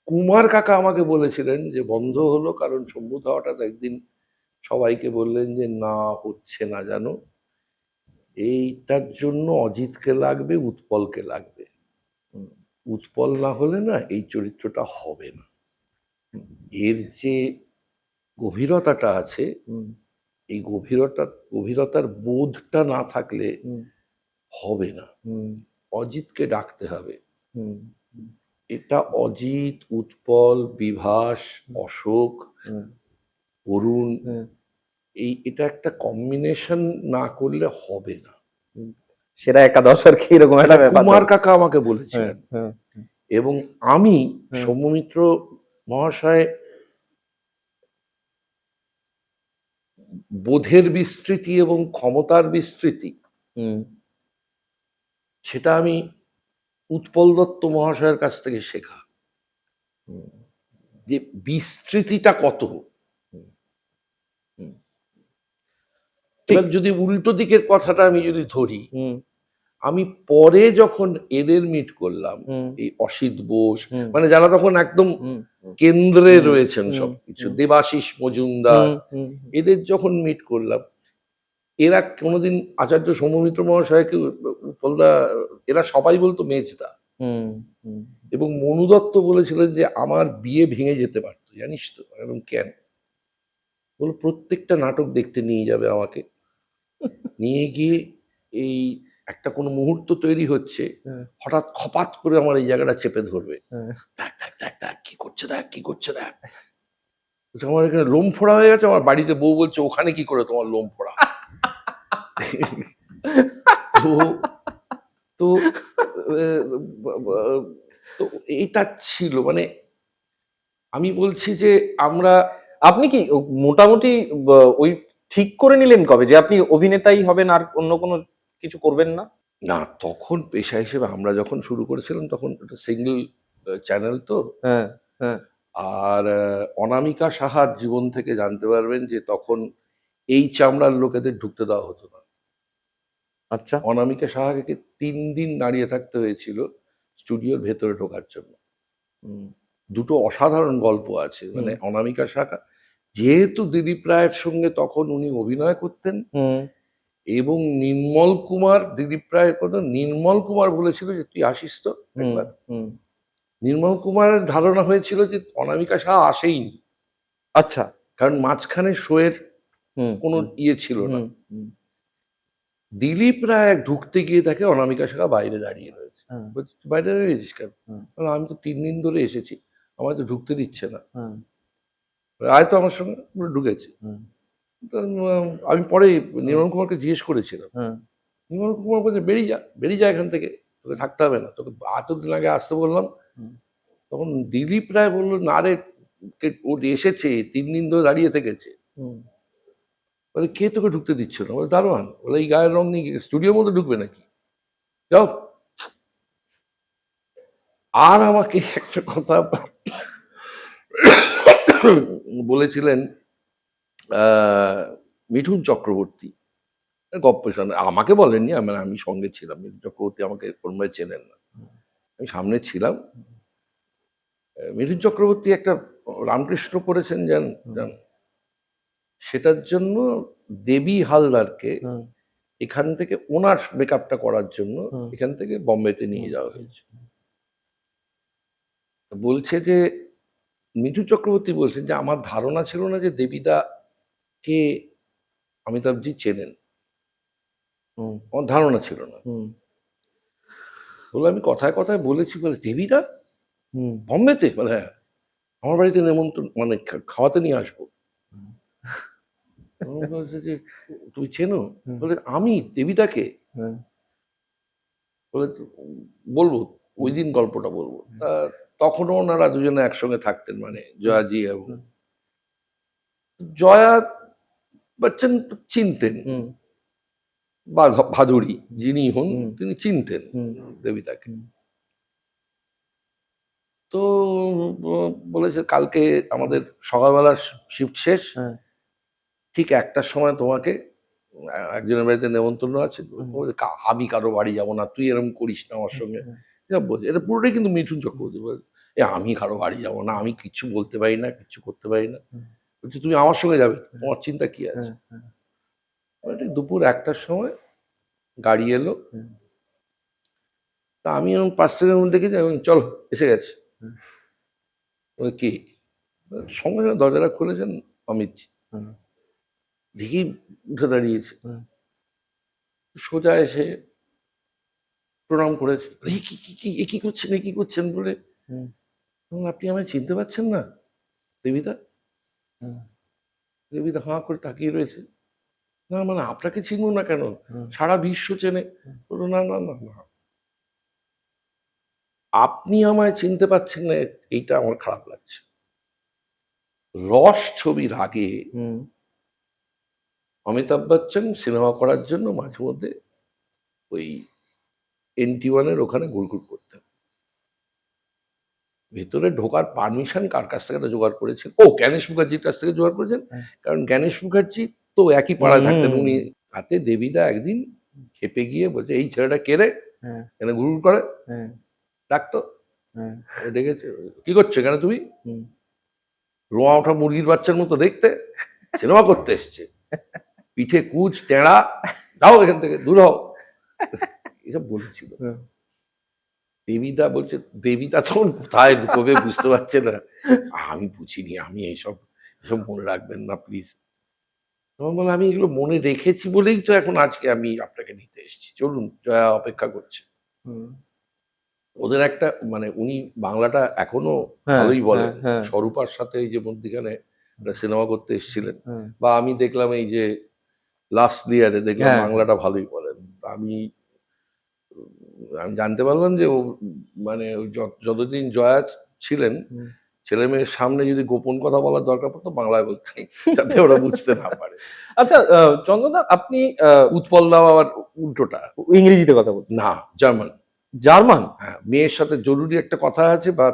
কুমার কাকা আমাকে বলেছিলেন যে বন্ধ হলো কারণ শম্ভুদা হঠাৎ একদিন সবাইকে বললেন যে না, হচ্ছে না, জানো, এইটার জন্য অজিতকে লাগবে, উৎপলকে লাগবে, উৎপল না হলে না এই চরিত্রটা হবে না। এর যে গভীরতাটা আছে, এই গভীরতার বোধটা না থাকলে হবে না। অজিতকে ডাকতে হবে। এটা অজিত, উৎপল, বিভাস, অশোক, অরুণ, এটা একটা কম্বিনেশন না করলে হবে না। সেটা একাদশ আর কি, এরকম একটা ব্যাপার কুমার কাকা আমাকে বলেছিলেন। এবং আমি সৌমিত্র মহাশয় বোধের বিস্তৃতি এবং ক্ষমতার বিস্তৃতি, সেটা আমি উৎপল দত্ত মহাশয়ের কাছ থেকে শেখা, যে বিস্তৃতিটা কত। এবার যদি উল্টো দিকের কথাটা আমি যদি ধরি, আমি পরে যখন এদের মিট করলাম, এই অসিত বোস, মানে যারা তখন একদম কেন্দ্রে রয়েছেন সবকিছু, দেবাশিস মজুমদার, এদের যখন মিট করলাম, এরা কোনোদিন আচার্য সৌমিত্র মহাশয়কে উৎপলদা, এরা সবাই বলতো মেজদা। এবং মনু দত্ত বলেছিলেন যে আমার বিয়ে ভেঙে যেতে পারতো, জানিস তো। এবং কেন? বলো, প্রত্যেকটা নাটক দেখতে নিয়ে যাবে আমাকে, নিয়ে গিয়ে এই একটা কোনো মুহূর্ত তৈরি হচ্ছে, হঠাৎ খপাত করে আমার এই জায়গাটা চেপে ধরবে, দেখ দেখ দেখ দেখ কি করছে, দেখ কি করছে, দেখ। আমার এখানে লোম ফোড়া হয়ে গেছে, আমার বাড়িতে বউ বলছে ওখানে কি করে তোমার লোম ফোড়া। তো তো তো এইটা ছিল, মানে আমি বলছি যে আমরা, আপনি কি মোটামুটি ওই ঠিক করে নিলেন কবে যে আপনি অভিনেতাই হবেন, আর অন্য কোনো কিছু করবেন না? না, তখন পেশা হিসেবে আমরা যখন শুরু করেছিলাম তখন একটা সিঙ্গেল চ্যানেল তো। আর অনামিকা সাহার জীবন থেকে জানতে পারবেন যে তখন এই চামড়ার লোকেদের ঢুকতে দেওয়া হতো না। আচ্ছা। অনামিকা সাহাকে 3 দিন দাঁড়িয়ে থাকতে হয়েছিল স্টুডিওর ভেতরে ঢোকার জন্য। দুটো অসাধারণ গল্প আছে, মানে অনামিকা সাহা যেহেতু দিলীপ রায়ের সঙ্গে তখন উনি অভিনয় করতেন, এবং নির্মল কুমার, দিলীপ রায়ের কথা, নির্মল কুমার বলেছিল যে তুই আসিস তো একবার। নির্মল কুমারের ধারণা হয়েছিল যে অনামিকা সাহা আসেইনি। আচ্ছা। কারণ মাঝখানে শোয়ের কোনো ইয়ে ছিল না। দিলীপ রায় ঢুকতে গিয়ে দেখে অনামিকা সাহা বাইরে দাঁড়িয়ে রয়েছে। বাইরে দাঁড়িয়েছিস কেন? আমি তো 3 দিন ধরে এসেছি, আমায় তো ঢুকতে দিচ্ছে না। আয় তো আমার সঙ্গে, ঢুকেছে। আমি পরে নির্মল কুমারকে জিজ্ঞেস করেছিলাম, নির্মল কুমার বলছে বেরিয়ে যা, বেরিয়ে যা এখান থেকে, তোকে থাকতে হবে না, তোকে এতদিন আগে আসতে বললাম। তখন দিলীপ রায় বললো না রে, ও এসেছে, 3 দিন ধরে দাঁড়িয়ে থেকেছে। বলে কে তোকে ঢুকতে দিচ্ছ না? বলে দারোয়ান। বলে এই গায়ের রং নিয়ে স্টুডিওর মধ্যে ঢুকবে নাকি, যাও। আর আমাকে একটা কথা বলেছিলেন মিঠুন চক্রবর্তী, গপ্প শোনা, আমাকে বলেননি, আমি সঙ্গে ছিলাম। মিঠুন চক্রবর্তী আমাকে কোনোভাবে চেনেন না, আমি সামনে ছিলাম। মিঠুন চক্রবর্তী একটা রামকৃষ্ণ করেছেন জান, সেটার জন্য দেবী হালদারকে এখান থেকে ওনার মেকআপটা করার জন্য এখান থেকে বম্বেতে নিয়ে যাওয়া হয়েছে। বলছে যে মিঠু চক্রবর্তী বলছেন যে আমার ধারণা ছিল না যে দেবিদা কে অমিতাভজি চেনেন, হুম, আমার ধারণা ছিল না। হুম, বলে আমি কথায় কথায় বলেছি, বলে দেবিদা হুম, বম্বেতে, বলে হ্যাঁ আমার বাড়িতে নেমন্তন্ন মানে খাওয়াতে নিয়ে আসবো। আমি বলছে যে তুমি চেনো? হুম, বলে আমি দেবিদাকে, হুম, বলে বলবো ওই হুম, দিন গল্পটা বলবো। তা তখনও ওনারা দুজনে একসঙ্গে থাকতেন, মানে জয়াজি এবং হুম, জয়া বচ্চন চিনতেন, হুম, বা ভাদুড়ি যিনি হন হুম, তিনি চিনতেন হুম, দেবিতাকে। হুম, তো বলেছে কালকে আমাদের সকালবেলা শিফট শেষ, হ্যাঁ, ঠিক 1টার সময় তোমাকে একজনের বাড়িতে নেমন্তন্ন আছে। হুম, ও বলছে, আমি কারো বাড়ি যাবো না, তুই এরকম করিস না আমার হুম, সঙ্গে। হুম, এসব বলছে। এটা পুরোটাই কিন্তু মিঠুন চক্রবর্তী বলে, আমি কারো বাড়ি যাবো না, আমি কিচ্ছু বলতে পারি না, কিচ্ছু করতে পারি না। হুম, বলছে তুমি আমার সঙ্গে যাবে, তোমার চিন্তা কি আছে? হ্যাঁ, হ্যাঁ, ঠিক দুপুর 1টার সময় গাড়ি এলো। হুম, তা আমি এরকম 5 সেকেন্ড মধ্যে দেখেছি, আমি চলো এসে গেছে। হুম, বলে, কি? সঙ্গে সঙ্গে দরজাটা খুলেছেন অমিত। হুম, দেখি উঠে দাঁড়িয়েছে, হুম, সোজা এসে প্রণাম করেছে। এ কি করছেন, এ কি করছেন বলে, হুম, "বললাম, আপনি আমায় চিনতে পারছেন না দেবিদা?" হুম, দেবিদা হাঁ করে তাকিয়ে রয়েছে। না মানে আপনাকে চিনবো না কেন, হুম, সারা বিশ্ব চেনে। বললো, না না না না, আপনি আমায় চিনতে পারছেন না, এইটা আমার খারাপ লাগছে। রস ছবির আগে হুম, অমিতাভ বচ্চন সিনেমা করার জন্য মাঝে মধ্যে ওই NT1-এর ওখানে ঘুরঘুর করতেন। ভেতরে ঢোকার পারমিশন কার কাছ থেকে একটা জোগাড় করেছেন? ও জ্ঞানেশ মুখার্জির কাছ থেকে জোগাড় করেছেন। হ্যাঁ, কারণ জ্ঞানেশ মুখার্জি তো একই পাড়ায় থাকতেন। হুম, উনি হাতে দেবিদা একদিন খেপে গিয়ে বলছে, এই ছেলেটা কে রে? হ্যাঁ, এখানে ঘুরঘুর করে, হ্যাঁ, ডাকতো। হ্যাঁ, ডেকেছে, কি করছো এখানে তুমি? হুম, রোঁয়া ওঠা মুরগির বাচ্চার মতো দেখতে, সিনেমা করতে এসছে, পিঠে কুচ টেরা, যাও এখান থেকে, দূর হও, এসব বলেছিল। হুম, দেবিদা বলছে, দেবিদা তখন কোথায় ঢুকবে বুঝতে পারছে না। আমি বুঝিনি, আমি এইসব এসব মনে রাখবেন না প্লিজ। তখন বললাম, আমি এগুলো মনে রেখেছি বলেই তো এখন আজকে আমি আপনাকে নিতে এসেছি, চলুন, জয়া অপেক্ষা করছে। হুম, ওদের একটা মানে উনি বাংলাটা এখনো হ্যাঁ, ভালোই হ্যাঁ, বলেন। হ্যাঁ, স্বরূপার সাথে এই যে মধ্যিখানে একটা সিনেমা করতে এসেছিলেন, হ্যাঁ, বা আমি দেখলাম এই যে লাস্ট ইয়ারে দেখলাম হ্যাঁ, বাংলাটা ভালোই বলেন। আমি আমি জানতে পারলাম যে ও মানে ওই যতদিন জয়া ছিলেন, হুম। ছেলে মেয়ের সামনে যদি গোপন কথা বলার দরকার পড়তো বাংলায় বলতেন, যাতে ওরা বুঝতে না পারে। আচ্ছা, চন্দনদা আপনি উৎপল দাও আবার উল্টোটা, ইংরেজিতে কথা বলছেন, না জার্মান। জার্মান? হ্যাঁ, মেয়ের সাথে জরুরি একটা কথা আছে, বা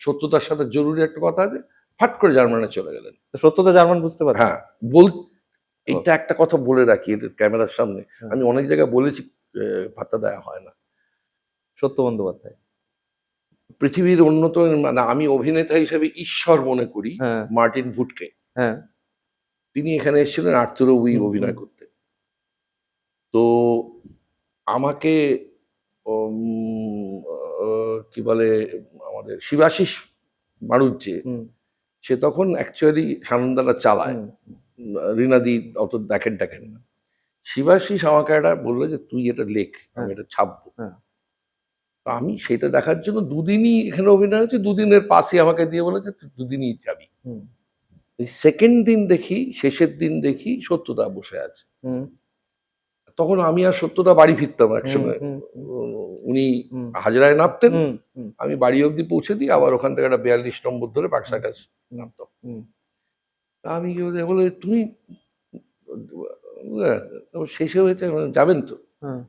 সত্যতার সাথে জরুরি একটা কথা আছে, ফাট করে জার্মানে চলে গেলেন। সত্যতা জার্মান বুঝতে পারছেন? হ্যাঁ, বল ও, এইটা একটা কথা বলে রাখি এটা ক্যামেরার সামনে, হ্যাঁ, আমি অনেক জায়গায় বলেছি, পাত্তা দেওয়া হয় না। সত্য বন্দ্যোপাধ্যায়। পৃথিবীর অন্যতম মানে আমি অভিনেতা হিসেবে ঈশ্বর মনে করি হ্যাঁ, মার্টিন ভুটকে। হ্যাঁ, তিনি এখানে এসেছিলেন আর্তুরো উই হুম, হুম, অভিনয় করতে। তো আমাকে কি বলে, আমাদের শিবাশিস মারুজ্জে, হুম, সে তখন অ্যাকচুয়ালি সানন্দাটা চালায়, হুম, রীনাদি অত দেখেন টাকেন না। শিবাশিস আমাকে একটা বললো যে তুই এটা লেখ, আমি হ্যাঁ, এটা ছাপবো। হ্যাঁ, তো আমি সেটা দেখার জন্য দুদিনই এখানে অভিনয় হয়েছে, দুদিনের পাসই আমাকে দিয়ে বলেছে তুই দুদিনই যাবি। হুম, এই সেকেন্ড দিন দেখি, শেষের দিন দেখি সত্যদা বসে আছে। হুম, তখন আমি আর সত্যদা বাড়ি ফিরতাম হুম, একসঙ্গে। হুম, হুম, উনি হুম, হাজরায় নামতেন, হুম, হুম, আমি বাড়ি অবধি পৌঁছে দিই, আবার ওখান থেকে একটা 42 নম্বর ধরে বাক্সার হুম, কাছে হুম, নামতাম। হুম, তা আমি কি বলে তুমি শেষে হয়েছে, যাবেন তো? হ্যাঁ,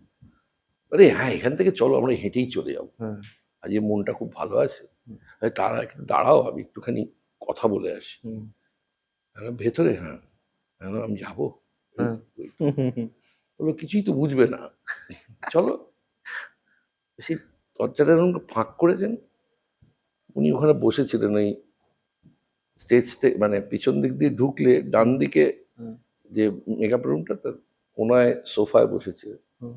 আরে হ্যাঁ, এখান থেকে চলো, আমরা হেঁটেই চলে যাবো, হ্যাঁ, আজকে মনটা খুব ভালো আছে। হুম, তারা একটু দাঁড়াও, আমি একটুখানি কথা বলে আসি। হুম, ভেতরে? হ্যাঁ। আমি যাবো? হ্যাঁ, ওই হুম, হুম, হুম, বললো, কিছুই তো বুঝবে না, চলো। সেই দরজাটা এরকম ফাঁক করেছেন, উনি ওখানে বসেছিলেন ওই স্টেজ মানে পিছন দিক দিয়ে ঢুকলে ডান দিকে হুম, যে মেকআপ রুমটা, তার কোনায় সোফায় বসেছে। হুম,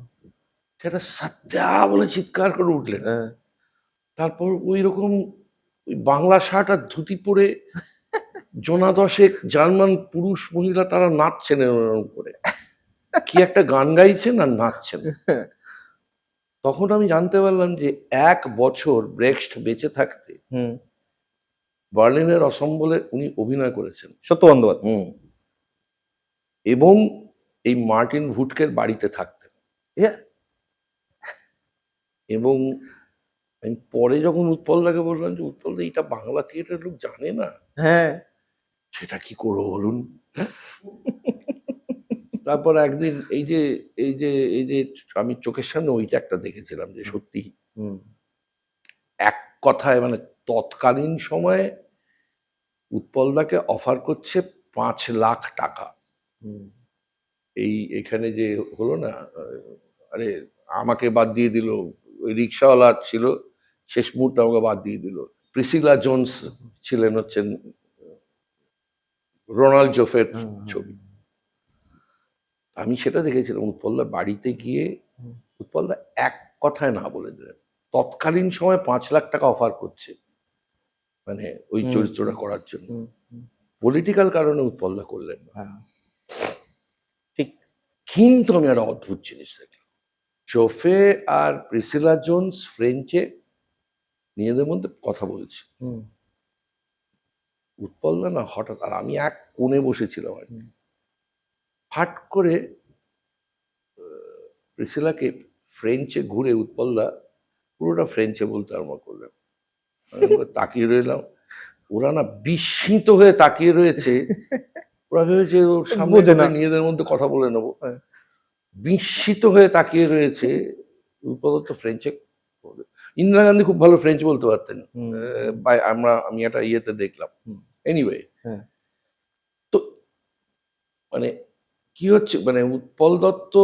সেটা সাজ্জা বলে চিৎকার করে উঠলেন। হ্যাঁ, তারপর ওই রকম ওই বাংলা শার্ট আর ধুতি পরে জনা দশেক জার্মান পুরুষ মহিলা তারা নাচছেন এরকম করে, কি একটা গান গাইছেন আর নাচছেন। তখন আমি জানতে পারলাম যে 1 বছর ব্রেক্সট বেঁচে থাকতে বার্লিনের অসম্বলে উনি অভিনয় করেছেন, সত্য বন্দ্যোপাধ্যায়। এবং এই মার্টিন ভুটকের বাড়িতে থাকতেন। এবং আমি পরে যখন উৎপলদাকে বললাম যে উৎপলদা এটা বাংলা থিয়েটারের লোক জানে না, হ্যাঁ, সেটা কি করবো বলুন। তারপর একদিন এই যে আমি চোখের সামনে ওইটা একটা দেখেছিলাম যে সত্যি এক কথায় মানে তৎকালীন সময়ে উৎপলদাকে অফার করছে 5 লাখ টাকা। এই এখানে যে হলো না, আরে আমাকে বাদ দিয়ে দিল, ওই রিক্সাওয়ালা ছিল শেষ মুহূর্তে আমাকে বাদ দিয়ে দিল। প্রিসিলা জোন্স ছিলেন হচ্ছেন রোনাল্ড জোফের ছবি। আমি সেটা দেখেছিলাম। উৎপলদার বাড়িতে গিয়ে উৎপলদা এক কথায় না বলে দিলেন। তৎকালীন সময় 5 লাখ টাকা অফার করছে মানে ওই চরিত্রটা করার জন্য। পলিটিক্যাল কারণে উৎপলদা করলেন না। ঠিক। কিন্তু আমি একটা অদ্ভুত জিনিস দেখলাম, জোফে আর প্রিসিলা জোন্স ফ্রেঞ্চে নিজেদের মধ্যে কথা বলছে। উৎপলদা না হঠাৎ, আর আমি এক কোণে বসেছিলাম আর কি, ফাট করে প্রিসিলাকে ফ্রেঞ্চে ঘুরে উৎপলদা পুরোটা ফ্রেঞ্চে বলতে আরম্ভ করলেন। তাকিয়ে রইলাম, ওরা না বিস্মিত হয়ে তাকিয়ে রয়েছে। ওরা ভেবেছে ওর সামনে নিজেদের মধ্যে কথা বলে নেবো, বিস্মিত হয়ে তাকিয়ে রয়েছে। উৎপলদা তো ফ্রেঞ্চে, ইন্দিরা গান্ধী খুব ভালো ফ্রেঞ্চ বলতে পারতেন, আমি একটা ইয়েতে দেখলাম। এনিওয়ে, তো মানে কি হচ্ছে, মানে উৎপল দত্ত,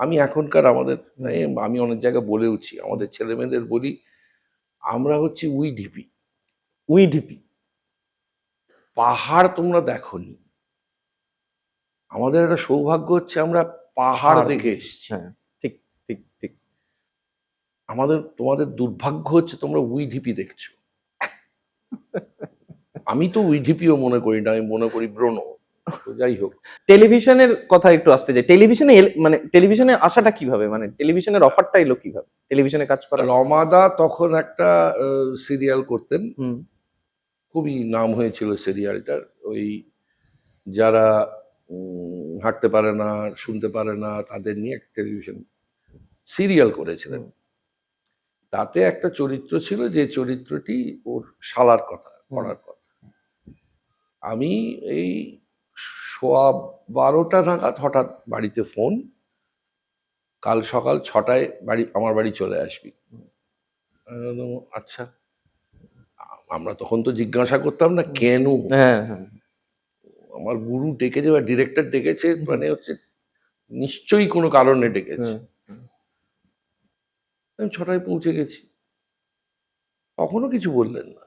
আমি এখনকার আমাদের আমি অনেক জায়গায় বলেওছি, আমাদের ছেলে মেয়েদের বলি আমরা হচ্ছে উইডিপি। পাহাড় তোমরা দেখোনি, আমাদের একটা সৌভাগ্য হচ্ছে আমরা পাহাড় দেখে এসেছি। ঠিক ঠিক ঠিক। তোমাদের দুর্ভাগ্য হচ্ছে তোমরা উইডিপি দেখছো। আমি তো উইডিপিও মনে করি না, আমি মনে করি ব্রনো। যাই হোক, টেলিভিশনের কথা একটু আসতে যাই। মানে টেলিভিশনে আসাটা কিভাবে, মানে টেলিভিশনের অফারটা এলো কিভাবে টেলিভিশনে কাজ করা? রমাদা তখন একটা সিরিয়াল করতেন, খুবই নাম হয়েছিল সিরিয়ালটার। ওই যারা হাঁটতে পারে না, শুনতে পারে না, তাদের নিয়ে একটা টেলিভিশন সিরিয়াল করেছিলেন। তাতে একটা চরিত্র ছিল, যে চরিত্রটি ওর শালার কথা করার কথা। আমি এই 12:15 নাগাদ হঠাৎ বাড়িতে ফোন, কাল সকাল 6টায় আমার বাড়ি চলে আসবি। আচ্ছা, আমরা তখন তো জিজ্ঞাসা করতাম না কেন। আমার গুরু ডেকেছে বা ডিরেক্টর ডেকেছে, মানে হচ্ছে নিশ্চয়ই কোনো কারণে ডেকেছে। আমি 6টায় পৌঁছে গেছি, তখনও কিছু বললেন না।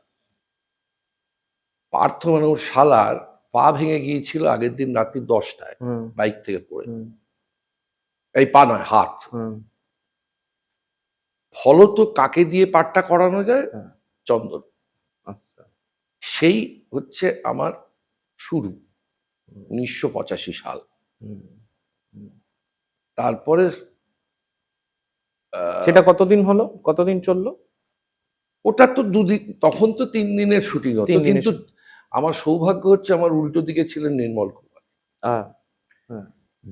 পার্থ মানে ওর শালার পা ভেঙে গিয়েছিল আগের দিন রাত্রি 10টায় বাইক থেকে পড়ে। এই পা নয়, হাত। ফলত কাকে দিয়ে পাটটা করানো যায়? চন্দন। সেই হচ্ছে আমার শুরু, 1985 সাল। তারপরে সেটা কতদিন হলো, কতদিন চললো? ওটা তো 2 দিন, তখন তো 3 দিনের শুটিং হতো। কিন্তু আমার সৌভাগ্য হচ্ছে আমার উল্টো দিকে ছিলেন নির্মল কুমার।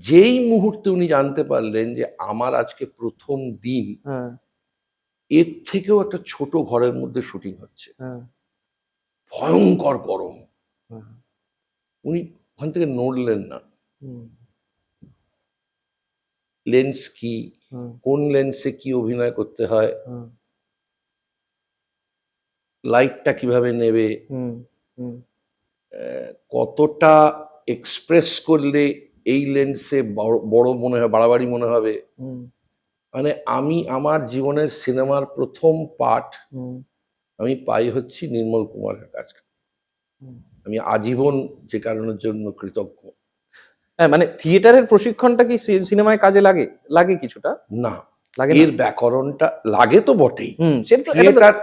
যেই মুহূর্তে উনি জানতে পারলেন যে আমার আজকে প্রথম দিন, এর থেকেও একটা ছোট ঘরের মধ্যে শুটিং হচ্ছে, ভয়ঙ্কর গরম, উনি ওখান থেকে নড়লেন না। লেন্স কি, কোন লেন্সে কি অভিনয় করতে হয়, লাইটটা কিভাবে নেবে, কতটা এক্সপ্রেস করলে এই লেন্সে বড় মনে হয়, বাড়াবাড়ি মনে হবে। মানে আমি আমার জীবনের সিনেমার প্রথম পাঠ আমি পাই হচ্ছি নির্মল কুমারের কাছ থেকে। আমি আজীবন যে কারণের জন্য কৃতজ্ঞ। হ্যাঁ, মানে থিয়েটারের প্রশিক্ষণটা কি সিনেমায় কাজে লাগে কিছুটা? না, এর ব্যাকরণটা লাগে তো বটেই। থিয়েটার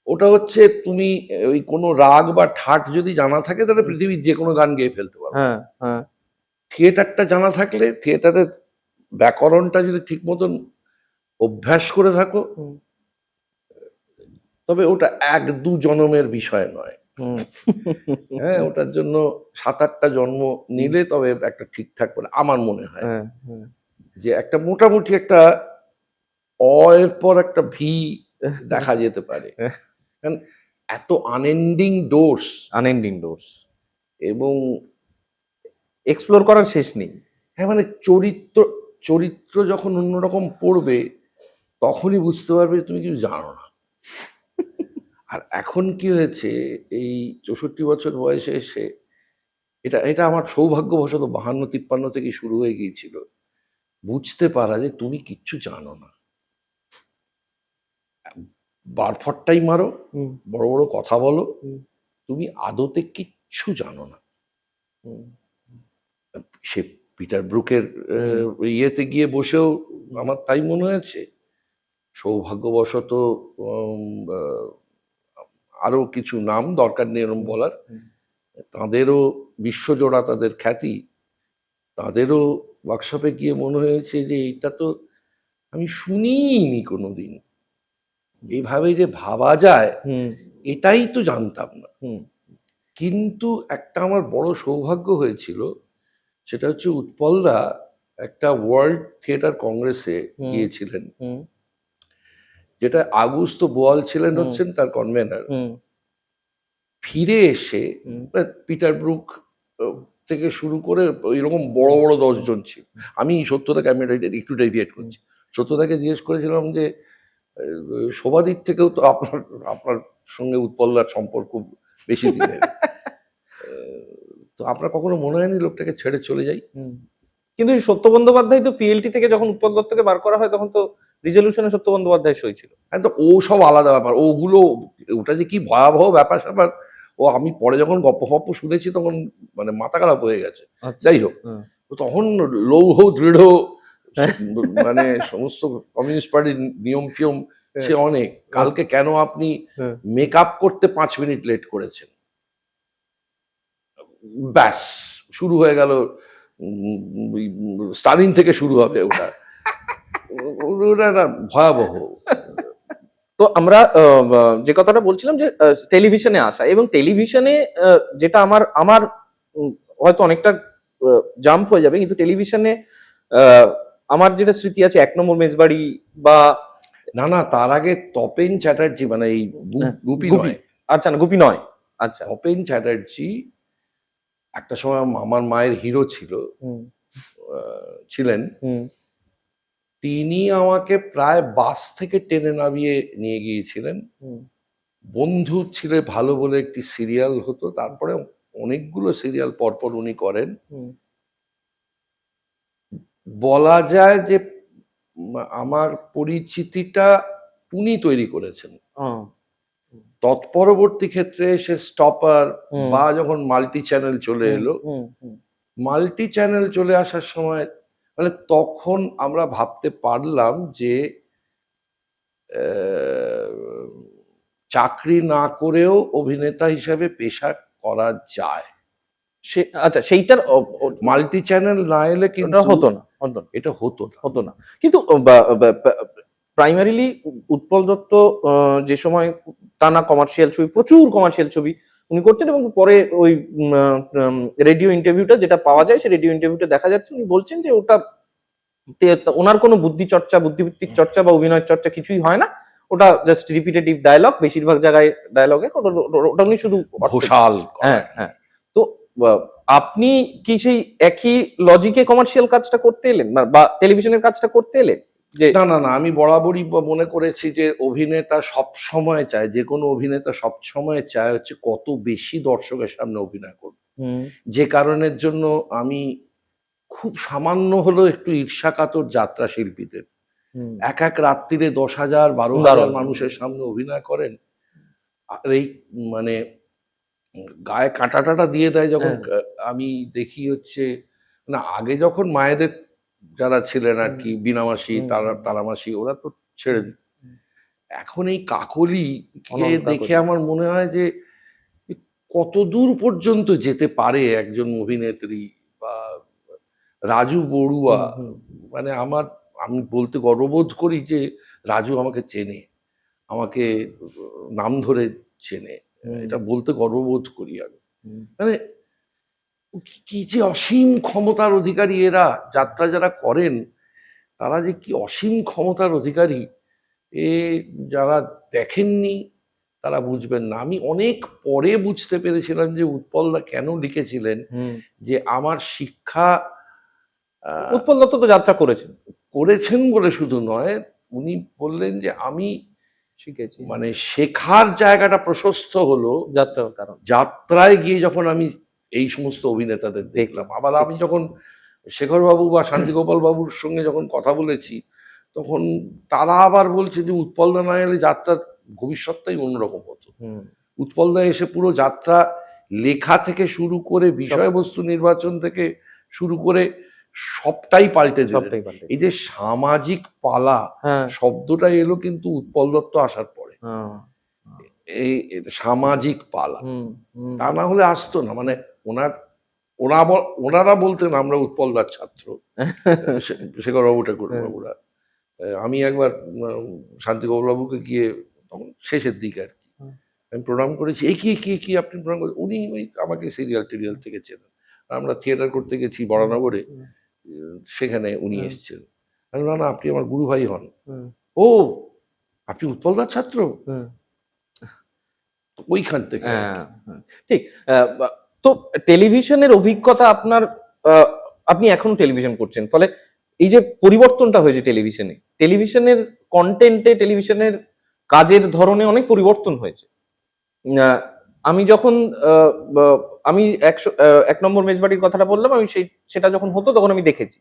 ওটা হচ্ছে তুমি ওই কোনো রাগ বা ঠাট যদি জানা থাকে তাহলে পৃথিবীর যে কোনো গান গেয়ে ফেলতে পারো। হ্যাঁ হ্যাঁ থিয়েটারটা জানা থাকলে, থিয়েটারের ব্যাকরণটা যদি ঠিক মতন অভ্যাস করে থাকো, হুম, তবে ওটা 1-2 জন্মের বিষয় নয়। হুম। হ্যাঁ, ওটার জন্য 7-8টা জন্ম নিলে তবে একটা ঠিকঠাক করে আমার মনে হয় হ্যাঁ হ্যাঁ যে একটা মোটামুটি একটা এর পর একটা ভি দেখা যেতে পারে। কারণ এত আনএন্ডিং ডোর্স আনএন্ডিং ডোর্স, এবং এক্সপ্লোর করার শেষ নেই। হ্যাঁ মানে চরিত্র চরিত্র যখন অন্যরকম পড়বে তখনই বুঝতে পারবে যে তুমি কিছু জানো না। আর এখন কি হয়েছে, এই 64 বছর বয়সে এসে এটা এটা আমার সৌভাগ্যবশত 52-53 থেকে শুরু হয়ে গিয়েছিল বুঝতে পারা যে তুমি কিচ্ছু জানো না। বারফটটাই মারো, হুম, বড় বড় কথা বলো, হুম, তুমি আদতে কিচ্ছু জানো না। হুম, সে পিটার ব্রুকের ইয়েতে গিয়ে বসেও আমার তাই মনে হয়েছে। সৌভাগ্যবশত আহ, আরো কিছু নাম দরকার নেই এরম বলার, হুম, তাদেরও বিশ্বজোড়া তাদের খ্যাতি, তাদেরও ওয়ার্কশপে গিয়ে মনে হয়েছে যে এটা তো আমি শুনিনি কোনোদিন, এইভাবে যে ভাবা যায় হুম, এটাই তো জানতাম না। হুম, কিন্তু একটা আমার বড় সৌভাগ্য হয়েছিল, সেটা হচ্ছে উৎপলদা একটা ওয়ার্ল্ড থিয়েটার কংগ্রেসে হুম, গিয়েছিলেন, হুম, যেটা আগুস্ত বোয়াল ছিলেন হুম, হচ্ছেন তার কনভেনার। হুম, ফিরে এসে হুম, পিটার ব্রুক থেকে শুরু করে এরকম বড় বড় 10 জন ছিল। আমি সত্যতাকে আমি একটু ডেভিয়েট করছি, সত্যতাকে জিজ্ঞেস করেছিলাম যে শোভাদির থেকেও তো আপনার আপনার সঙ্গে উৎপলদার সম্পর্ক বেশি দিনের, তো আপনার কখনো মনে হয়নি লোকটাকে ছেড়ে চলে যাই? হুম। কিন্তু এই সত্য বন্দ্যোপাধ্যায় তো পিএলটি থেকে যখন উৎপল দত্তকে বার করা হয় তখন তো রিজলিউশনে সত্য বন্দ্যোপাধ্যায় সই ছিল। হ্যাঁ, তো ও সব আলাদা ব্যাপার, ওগুলো ওটা যে কি ভয়াবহ ব্যাপার স্যাপার, ও আমি পরে যখন গপ্প ফপ্প শুনেছি তখন মানে মাথা খারাপ হয়ে গেছে। আচ্ছা। যাই হোক, হুম, তো তখন লৌহ দৃঢ় মানে সমস্ত কমিউনিস্ট পার্টির নিয়ম ফিয়ম সে অনেক। কালকে কেন আপনি হুম। মেকআপ করতে 5 মিনিট লেট করেছেন, ব্যাস শুরু হয়ে গেল। স্টালিন থেকে শুরু হবে ওটা, ওটা একটা ভয়াবহ। তো আমরা যে কথাটা বলছিলাম যে টেলিভিশনে আসা এবং টেলিভিশনে যেটা আমার আমার হয়তো অনেকটা জাম্প হয়ে যাবে, কিন্তু টেলিভিশনে আহ, আমার যেটা স্মৃতি আছে 1 নম্বর মেজবাড়ি বা না না, তার আগে তপেন চ্যাটার্জি, মানে এই গুপি গুপি। নয়, আচ্ছা, না গুপি নয়। আচ্ছা। তপেন চ্যাটার্জি একটা সময় আমার মায়ের হিরো ছিল, হুম, ছিলেন। হুম, তিনি আমাকে প্রায় বাস থেকে টেনে নামিয়ে নিয়ে গিয়েছিলেন। হুম, বন্ধু ছিলে ভালো বলে একটি সিরিয়াল হতো, তারপরে অনেকগুলো সিরিয়াল পরপর উনি করেন। হুম, বলা যায় যে আমার পরিচিতিটা উনি তৈরি করেছেন। আহ, তৎপরবর্তী ক্ষেত্রে সে স্টপার হুম, বা যখন মাল্টি চ্যানেল চলে হুম, এলো, হুম, হুম, মাল্টি চ্যানেল চলে আসার সময় মানে তখন আমরা ভাবতে পারলাম যে আহ, চাকরি না করেও অভিনেতা হিসেবে পেশা করা যায়। আচ্ছা সেইটার মাল্টি চ্যানেল না এলে ওটা কিন্তু হতো না, হতো না, এটা হতো না। হতো না। কিন্তু প্রাইমারিলি উৎপল দত্ত যে সময় টানা কমার্শিয়াল ছবি, প্রচুর কমার্শিয়াল ছবি উনি করতেন, এবং পরে ওই রেডিও ইন্টারভিউটা যেটা পাওয়া যায়, সেই রেডিও ইন্টারভিউটা দেখা যাচ্ছে উনি বলছেন যে ওটা ওনার কোনো বুদ্ধি চর্চা, বুদ্ধিবৃত্তিক চর্চা বা অভিনয় চর্চা কিছুই হয় না, ওটা জাস্ট রিপিটেটিভ ডায়লগ, বেশিরভাগ জায়গায় ডায়লগে ওটা উনি শুধু ঘোষাল হ্যাঁ হ্যাঁ। তো আহ, আপনি কি সেই একই লজিকে কমার্শিয়াল কাজটা করতে এলেন বা টেলিভিশনের কাজটা করতে এলেন? যে না না না, আমি বরাবরই মনে করেছি যে অভিনেতা সব সময় চায়, যে কোনো অভিনেতা সব সময় চায় হচ্ছে কত বেশি দর্শকের সামনে অভিনয় করবে। হুম, যে কারণের জন্য আমি খুব সামান্য হলেও একটু ঈর্ষাকাতর যাত্রা শিল্পীদের, হুম, এক এক রাত্রিরে 10,000 12,000 দারুণ। মানুষের সামনে অভিনয় করেন। আর এই মানে গায়ে কাঁটা টাটা দিয়ে দেয় যখন হ্যাঁ, আমি দেখি হচ্ছে, না আগে যখন মায়েদের যারা ছিলেন আর হুম, কি, বিনামাসি হুম, তারামাসি, ওরা তো ছেড়ে হুম, দিত। এখন এই কাকলি অনন্ত দেখে কাকলি। আমার মনে হয় যে কত দূর পর্যন্ত যেতে পারে একজন অভিনেত্রী, বা রাজু বড়ুয়া। হুম, মানে আমি বলতে গর্ববোধ করি যে রাজু আমাকে চেনে, আমাকে নাম ধরে চেনে। হুম, এটা বলতে গর্ববোধ করি আমি। হুম, মানে কি যে অসীম ক্ষমতার অধিকারী এরা, যাত্রা যারা করেন তারা যে কি অসীম ক্ষমতার অধিকারী, এ যারা দেখেননি তারা বুঝবেন না। আমি অনেক পরে বুঝতে পেরেছিলাম যে উৎপলদা কেন লিখেছিলেন হুম। যে আমার শিক্ষা উৎপল দত্ত তো যাত্রা করেছেন, করেছেন বলে শুধু নয়, উনি বললেন যে আমি শিখেছি মানে শেখার জায়গাটা প্রশস্ত হলো যাত্রার কারণ যাত্রায় গিয়ে, যখন আমি এই সমস্ত অভিনেতাদের দেখলাম। আবার আমি যখন শেখরবাবু বা শান্তিগোপাল বাবুর সঙ্গে যখন কথা বলেছি, তখন তারা আবার বলছে যে উৎপলদা না এলে যাত্রার ভবিষ্যৎটাই অন্যরকম হতো। হুম, উৎপলদা এসে পুরো যাত্রা লেখা থেকে শুরু করে বিষয়বস্তু নির্বাচন থেকে শুরু করে সবটাই পাল্টে দিলেন। সবটাই পাল্টে এই যে সামাজিক পালা হ্যাঁ শব্দটা এলো কিন্তু উৎপল দত্ত আসার পরে। হ্যাঁ, এই সামাজিক পালা, হুম, হুম, তা না হলে আসতো না। মানে ওনার ওনারা বলতেন আমরা উৎপলদার ছাত্র, শেখরবাবু ঠাকুরবাবুরা। আমি একবার শান্তিগোপালবাবুকে গিয়ে, তখন শেষের দিকে আর কি, হুম, আমি প্রণাম করেছি। এই কি কি কি আপনি প্রণাম করেন? উনি ওই আমাকে সিরিয়াল টিরিয়াল থেকে চেনেন। আমরা থিয়েটার করতে গেছি বরানগরে, সেখানে উনি হুম, এসেছেন। আমি বললাম, না আপনি আমার গুরু ভাই হন। হুম, ও, আপনি উৎপলদার ছাত্র? হুম, তো ওইখান থেকে আর হ্যাঁ, কি। হ্যাঁ, ঠিক। তো টেলিভিশনের অভিজ্ঞতা আপনার, আপনি এখনো টেলিভিশন করছেন, ফলে এই যে পরিবর্তনটা হয়েছে টেলিভিশনের কন্টেন্টে, টেলিভিশনের কাজের ধরনে অনেক পরিবর্তন হয়েছে। আহ, আমি যখন আহ, ব- আমি 1 নম্বর মেজবাড়ির কথাটা বললাম, আমি সেটা যখন হতো তখন আমি দেখেছি।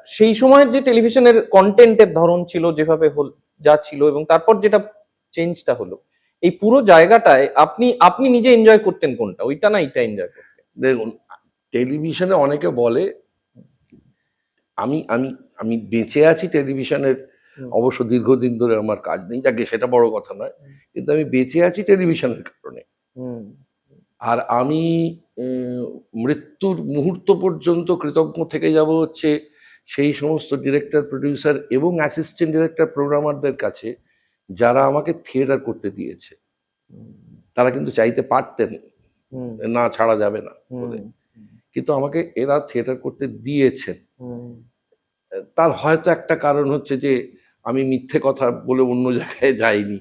সেই সময়ের যে টেলিভিশনের কন্টেন্টের ধরন ছিল, যেভাবে যা ছিল, এবং তারপর যেটা চেঞ্জটা হলো, এই পুরো জায়গাটায় আপনি আপনি নিজে এনজয় করতেন কোনটা, ওইটা না এইটা এনজয় করতেন? দেখুন, টেলিভিশনে অনেকে বলে, আমি আমি আমি বেঁচে আছি টেলিভিশনের, হুম, অবশ্য দীর্ঘদিন ধরে আমার কাজ নেই, যাকে সেটা বড় কথা নয়, কিন্তু আমি বেঁচে আছি টেলিভিশনের কারণে। হুম, আর আমি উম, মৃত্যুর মুহূর্ত পর্যন্ত কৃতজ্ঞ থেকে যাব হচ্ছে সেই সমস্ত ডিরেক্টর, প্রডিউসার এবং অ্যাসিস্ট্যান্ট ডিরেক্টর, প্রোগ্রামারদের কাছে, যারা আমাকে থিয়েটার করতে দিয়েছে। তারা কিন্তু চাইতে পারতেন হুম, না, ছাড়া যাবে না হুম, বলে, কিন্তু আমাকে এরা থিয়েটার করতে দিয়েছেন। হুম, তার হয়তো একটা কারণ হচ্ছে যে আমি মিথ্যে কথা বলে অন্য জায়গায় যাইনি,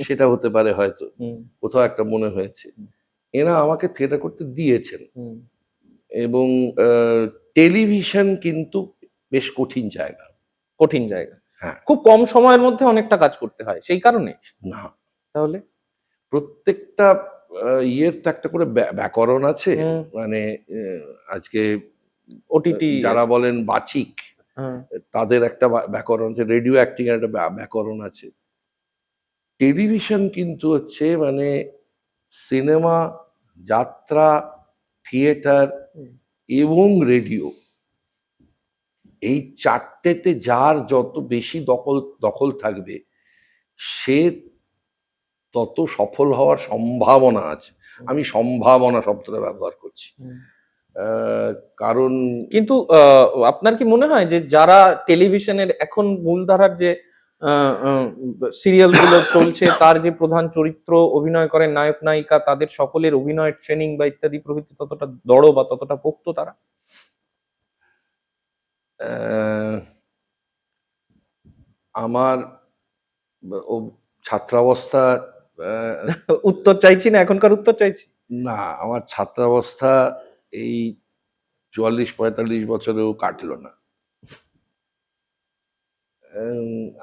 সেটা হতে পারে হয়তো, হুম, কোথাও একটা মনে হয়েছে। এরা আমাকে থিয়েটার করতে দিয়েছেন। হুম, এবং টেলিভিশন কিন্তু বেশ কঠিন জায়গা। কঠিন জায়গা, হ্যাঁ। খুব কম সময়ের মধ্যে অনেকটা কাজ করতে হয় সেই কারণে। না, তাহলে প্রত্যেকটা ইয়ের তো একটা করে ব্যাকরণ আছে। হুম, মানে আজকে ওটিটি যারা বলেন বাচিক, হ্যাঁ, তাদের একটা ব্যাকরণ আছে, রেডিও অ্যাক্টিং এর একটা ব্যাকরণ আছে। টেলিভিশন কিন্তু হচ্ছে মানে সিনেমা, যাত্রা, থিয়েটার হুম, এবং রেডিও, এই চারটেতে যার যত বেশি দখল দখল থাকবে, সে তত সফল হওয়ার সম্ভাবনা আছে। আমি সম্ভাবনা শব্দটা ব্যবহার করছি। হুম। কারণ কিন্তু আপনার কি মনে হয় যে যারা টেলিভিশনের এখন মূলধারার যে সিরিয়াল গুলো চলছে, তার যে প্রধান চরিত্র অভিনয় করেন, নায়ক নায়িকা, তাদের সকলের অভিনয়ের ট্রেনিং বা ইত্যাদি প্রভৃতি ততটা দৃঢ় বা ততটা পোক্ত তারা? আহ, আমার ও ছাত্রাবস্থা, আহ, উত্তর চাইছি না, এখনকার উত্তর চাইছি। না, আমার ছাত্রাবস্থা এই 44-45 বছরেও কাটলো না।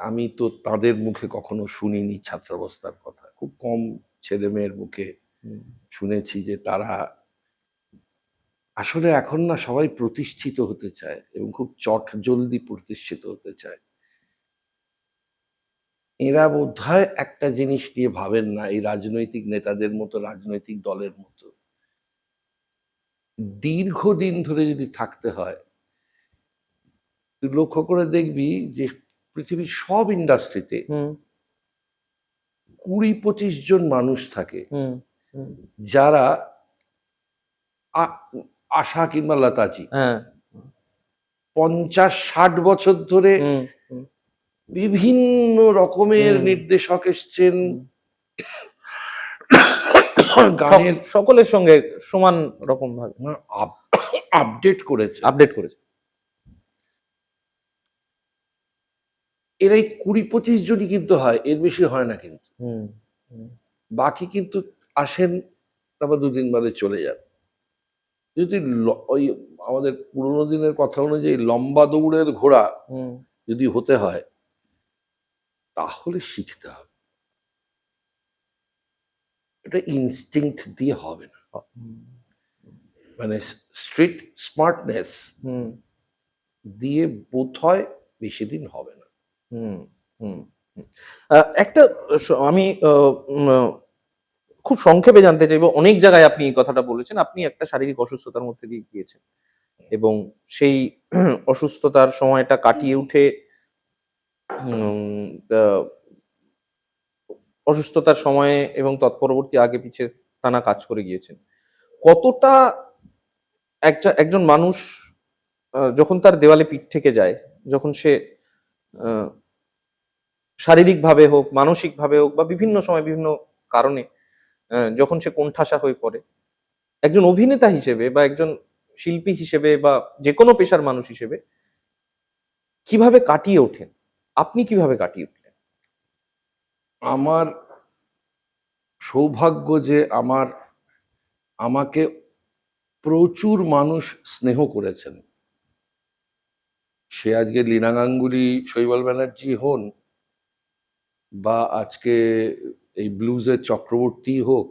আমি তো তাদের মুখে কখনো শুনিনি ছাত্রাবস্থার কথা, খুব কম ছেলে মেয়ের মুখে হুম, শুনেছি যে তারা আসলে, এখন না সবাই প্রতিষ্ঠিত হতে চায় এবং খুব জলদি প্রতিষ্ঠিত হতে চায়। এরা বোধহয় একটা জিনিস নিয়ে ভাবেন না, এই রাজনৈতিক নেতাদের মতো, রাজনৈতিক দলের মতো দীর্ঘদিন ধরে যদি থাকতে হয়, তুই লক্ষ্য করে দেখবি যে পৃথিবীর সব ইন্ডাস্ট্রিতে হুম, 20-25 জন মানুষ থাকে হুম হুম যারা আশা কিংবা লতাজি হ্যাঁ 50-60 বছর ধরে হুম হুম বিভিন্ন রকমের হুম। নির্দেশক এসছেন, হুম। গানের সকলের সঙ্গে সমান রকম ভাবে আপডেট করেছে। আপডেট করেছে। এরা এই 20-25 জনই কিন্তু হয়, এর বেশি হয় না কিন্তু। হুম হুম বাকি কিন্তু আসেন, তারপর 2 দিন বাদে চলে যান। যদি ওই আমাদের পুরোনো দিনের কথা অনুযায়ী লম্বা দৌড়ের ঘোড়া হুম যদি হতে হয়, তাহলে শিখতে হবে। এটা ইনস্টিংক্ট দিয়ে হবে না। মানে স্ট্রিট স্মার্টনেস হুম দিয়ে বোধ হয় বেশি দিন হবে না। হুম হুম হুম। একটা আমি খুব সংক্ষেপে জানতে চাইবো, অনেক জায়গায় আপনি এই কথাটা বলেছেন, আপনি একটা শারীরিক অসুস্থতার মধ্যে দিয়ে গিয়েছেন এবং সেই অসুস্থতার সময়টা কাটিয়ে উঠে উম, আহ, অসুস্থতার সময়ে এবং তৎপরবর্তী আগে পিছে টানা কাজ করে গিয়েছেন। কতটা একজন মানুষ যখন তার দেওয়ালে পিঠ থেকে যায়, যখন সে আহ, শারীরিকভাবে হোক, মানসিকভাবে হোক বা বিভিন্ন সময় বিভিন্ন কারণে যখন সে কোণঠাসা হয়ে পড়ে, একজন অভিনেতা হিসেবে বা একজন শিল্পী হিসেবে বা যে কোনো পেশার মানুষ হিসেবে কিভাবে কাটিয়ে ওঠেন? আপনি কিভাবে কাটিয়ে উঠলেন? আমার সৌভাগ্য যে আমাকে প্রচুর মানুষ স্নেহ করেছেন। সে আজকে লীনা গাঙ্গুলি, শৈবাল ব্যানার্জি হন, বা আজকে এই ব্লুজের চক্রবর্তী হোক,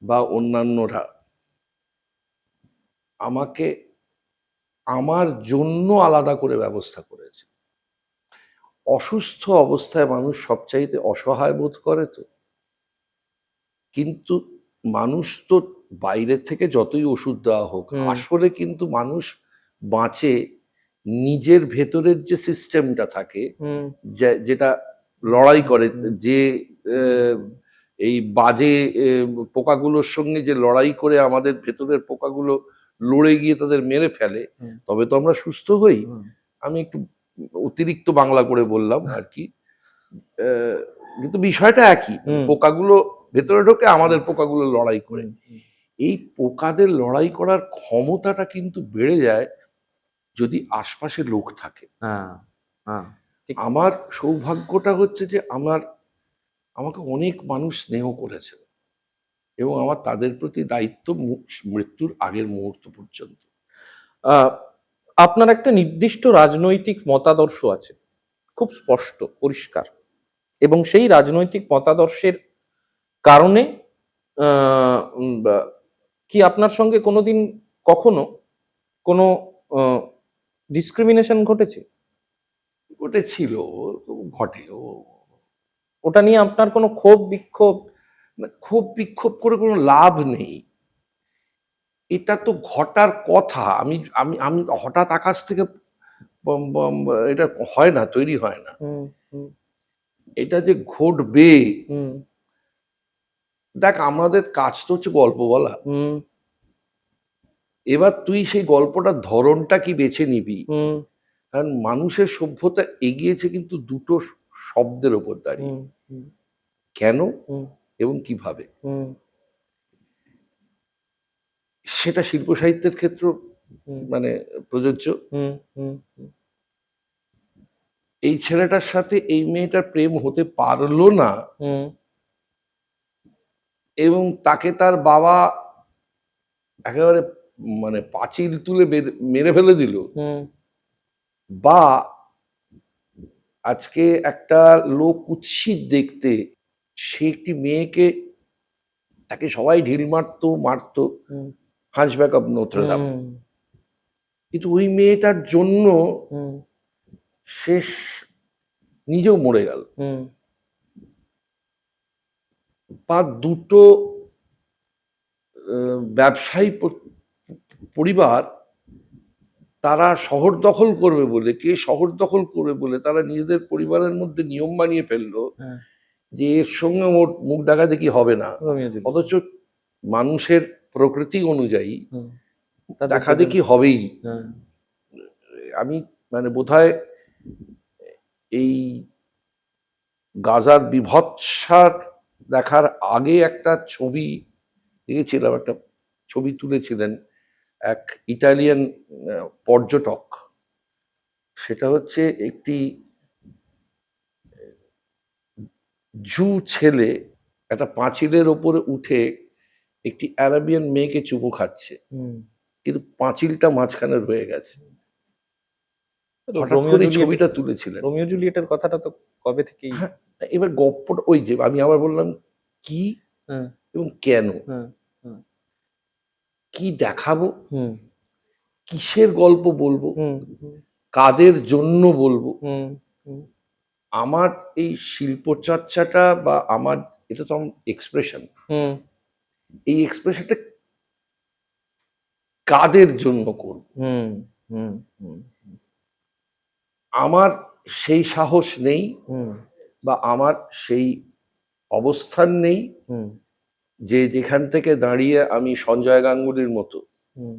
বা অন্যান্যরা, আমাকে আমার জন্য আলাদা করে ব্যবস্থা করেছে। অসুস্থ অবস্থায় মানুষ সবচাইতে অসহায় বোধ করে তো, কিন্তু মানুষ তো বাইরের থেকে যতই ওষুধ দেওয়া হোক, আসলে কিন্তু মানুষ বাঁচে নিজের ভেতরের যে সিস্টেমটা থাকে, যেটা লড়াই করে, যে এই বাজে পোকাগুলোর সঙ্গে যে লড়াই করে আমাদের ভেতরের পোকাগুলো লড়ে গিয়ে তাদের মেরে ফেলে, তবে তো আমরা সুস্থ হই। আমি একটু অতিরিক্ত বাংলা করে বললাম আর কি, কিন্তু বিষয়টা একই। পোকাগুলো ভেতরে ঢোকে, আমাদের পোকাগুলো লড়াই করে। এই পোকাদের লড়াই করার ক্ষমতাটা কিন্তু বেড়ে যায় যদি আশপাশে লোক থাকে। আমার সৌভাগ্যটা হচ্ছে যে আমাকে অনেক মানুষ স্নেহ করেছে এবং আমার তাদের প্রতি দায়িত্ব মৃত্যুর আগের মুহূর্ত পর্যন্ত। আপনার একটা নির্দিষ্ট রাজনৈতিক মতাদর্শ আছে, খুব স্পষ্ট পরিষ্কার, এবং সেই রাজনৈতিক মতাদর্শের কারণে কি আপনার সঙ্গে কোনোদিন কখনো কোনো ডিসক্রিমিনেশন ঘটেছে? ঘটেছিল, ঘটেও। ওটা নিয়ে আপনার কোনো ক্ষোভ বিক্ষোভ? ক্ষোভ বিক্ষোভ করে কোনো লাভ নেই। এটা তো ঘটার কথা। আমি আমি আমি হঠাৎ আকাশ থেকে এটা হয় না, তৈরি হয় না। এটা যে ঘটবে, দেখ আমাদের কাজ তো হচ্ছে গল্প বলা। এবার তুই সেই গল্পটার ধরনটা কি বেছে নিবি? কারণ মানুষের সভ্যতা এগিয়েছে কিন্তু দুটো শব্দের ওপর দাঁড়িয়ে, কেন এবং কিভাবে। সেটা শিল্প সাহিত্যের ক্ষেত্র মানে প্রযোজ্য। এই ছেলেটার সাথে এই মেয়েটার প্রেম হতে পারলো না এবং তাকে তার বাবা একেবারে মানে পাঁচিল তুলে মেরে ফেলে দিল, বা আজকে একটা লোক কুৎসিত দেখতে, সে একটি মেয়েকে, তাকে সবাই ঢিল মারতো হাঞ্চব্যাক অফ নোত্রে দাম, কিন্তু ওই মেয়েটার জন্য শেষ নিজেও মরে গেল। বা দুটো ব্যবসায়ী পরিবার, তারা শহর দখল করবে বলে, কে শহর দখল করবে বলে তারা নিজেদের পরিবারের মধ্যে নিয়ম বানিয়ে ফেললো যে এর সঙ্গে ওর মুখ দেখা দেখি হবে না, রোমিও জুলিয়েট। অথচ মানুষের প্রকৃতি অনুযায়ী হুম, তাদের দেখা তাদের- দেখি হবেই। হ্যাঁ, আমি মানে বোধহয় এই গাজার বিভৎসার দেখার আগে একটা ছবি দেখেছিলাম, একটা ছবি তুলেছিলেন এক ইটালিয়ান পর্যটক। সেটা হচ্ছে একটি জু ছেলে একটা পাঁচিলের ওপরে উঠে একটি আরাবিয়ান মেয়েকে চুমু খাচ্ছে, হুম। কিন্তু পাঁচিলটা মাঝখানে রয়ে গেছে। হঠাৎ রোমিও করে এই জুলিয়েট, ছবিটা তুলেছিলেন। রোমিও জুলিয়েটের কথাটা তো কবে থেকেই। হ্যাঁ, এবার গল্পটা ওই যে আমি আবার বললাম কি হ্যাঁ, এবং কেন, হ্যাঁ, হ্যাঁ, কি দেখাবো, হুম, কিসের গল্প বলবো, হুম, হুম, কাদের জন্য বলবো। হুম, হুম, আমার এই শিল্প চর্চাটা বা আমার এটা তো আমার এক্সপ্রেশন, হুম, এই এক্সপ্রেশনটা কাদের জন্য করব। হুম, হুম, হুম, আমার সেই সাহস নেই হুম, বা আমার সেই অবস্থান নেই হুম, যে যেখান থেকে দাঁড়িয়ে আমি সঞ্জয় গাঙ্গুলির মতো, হুম,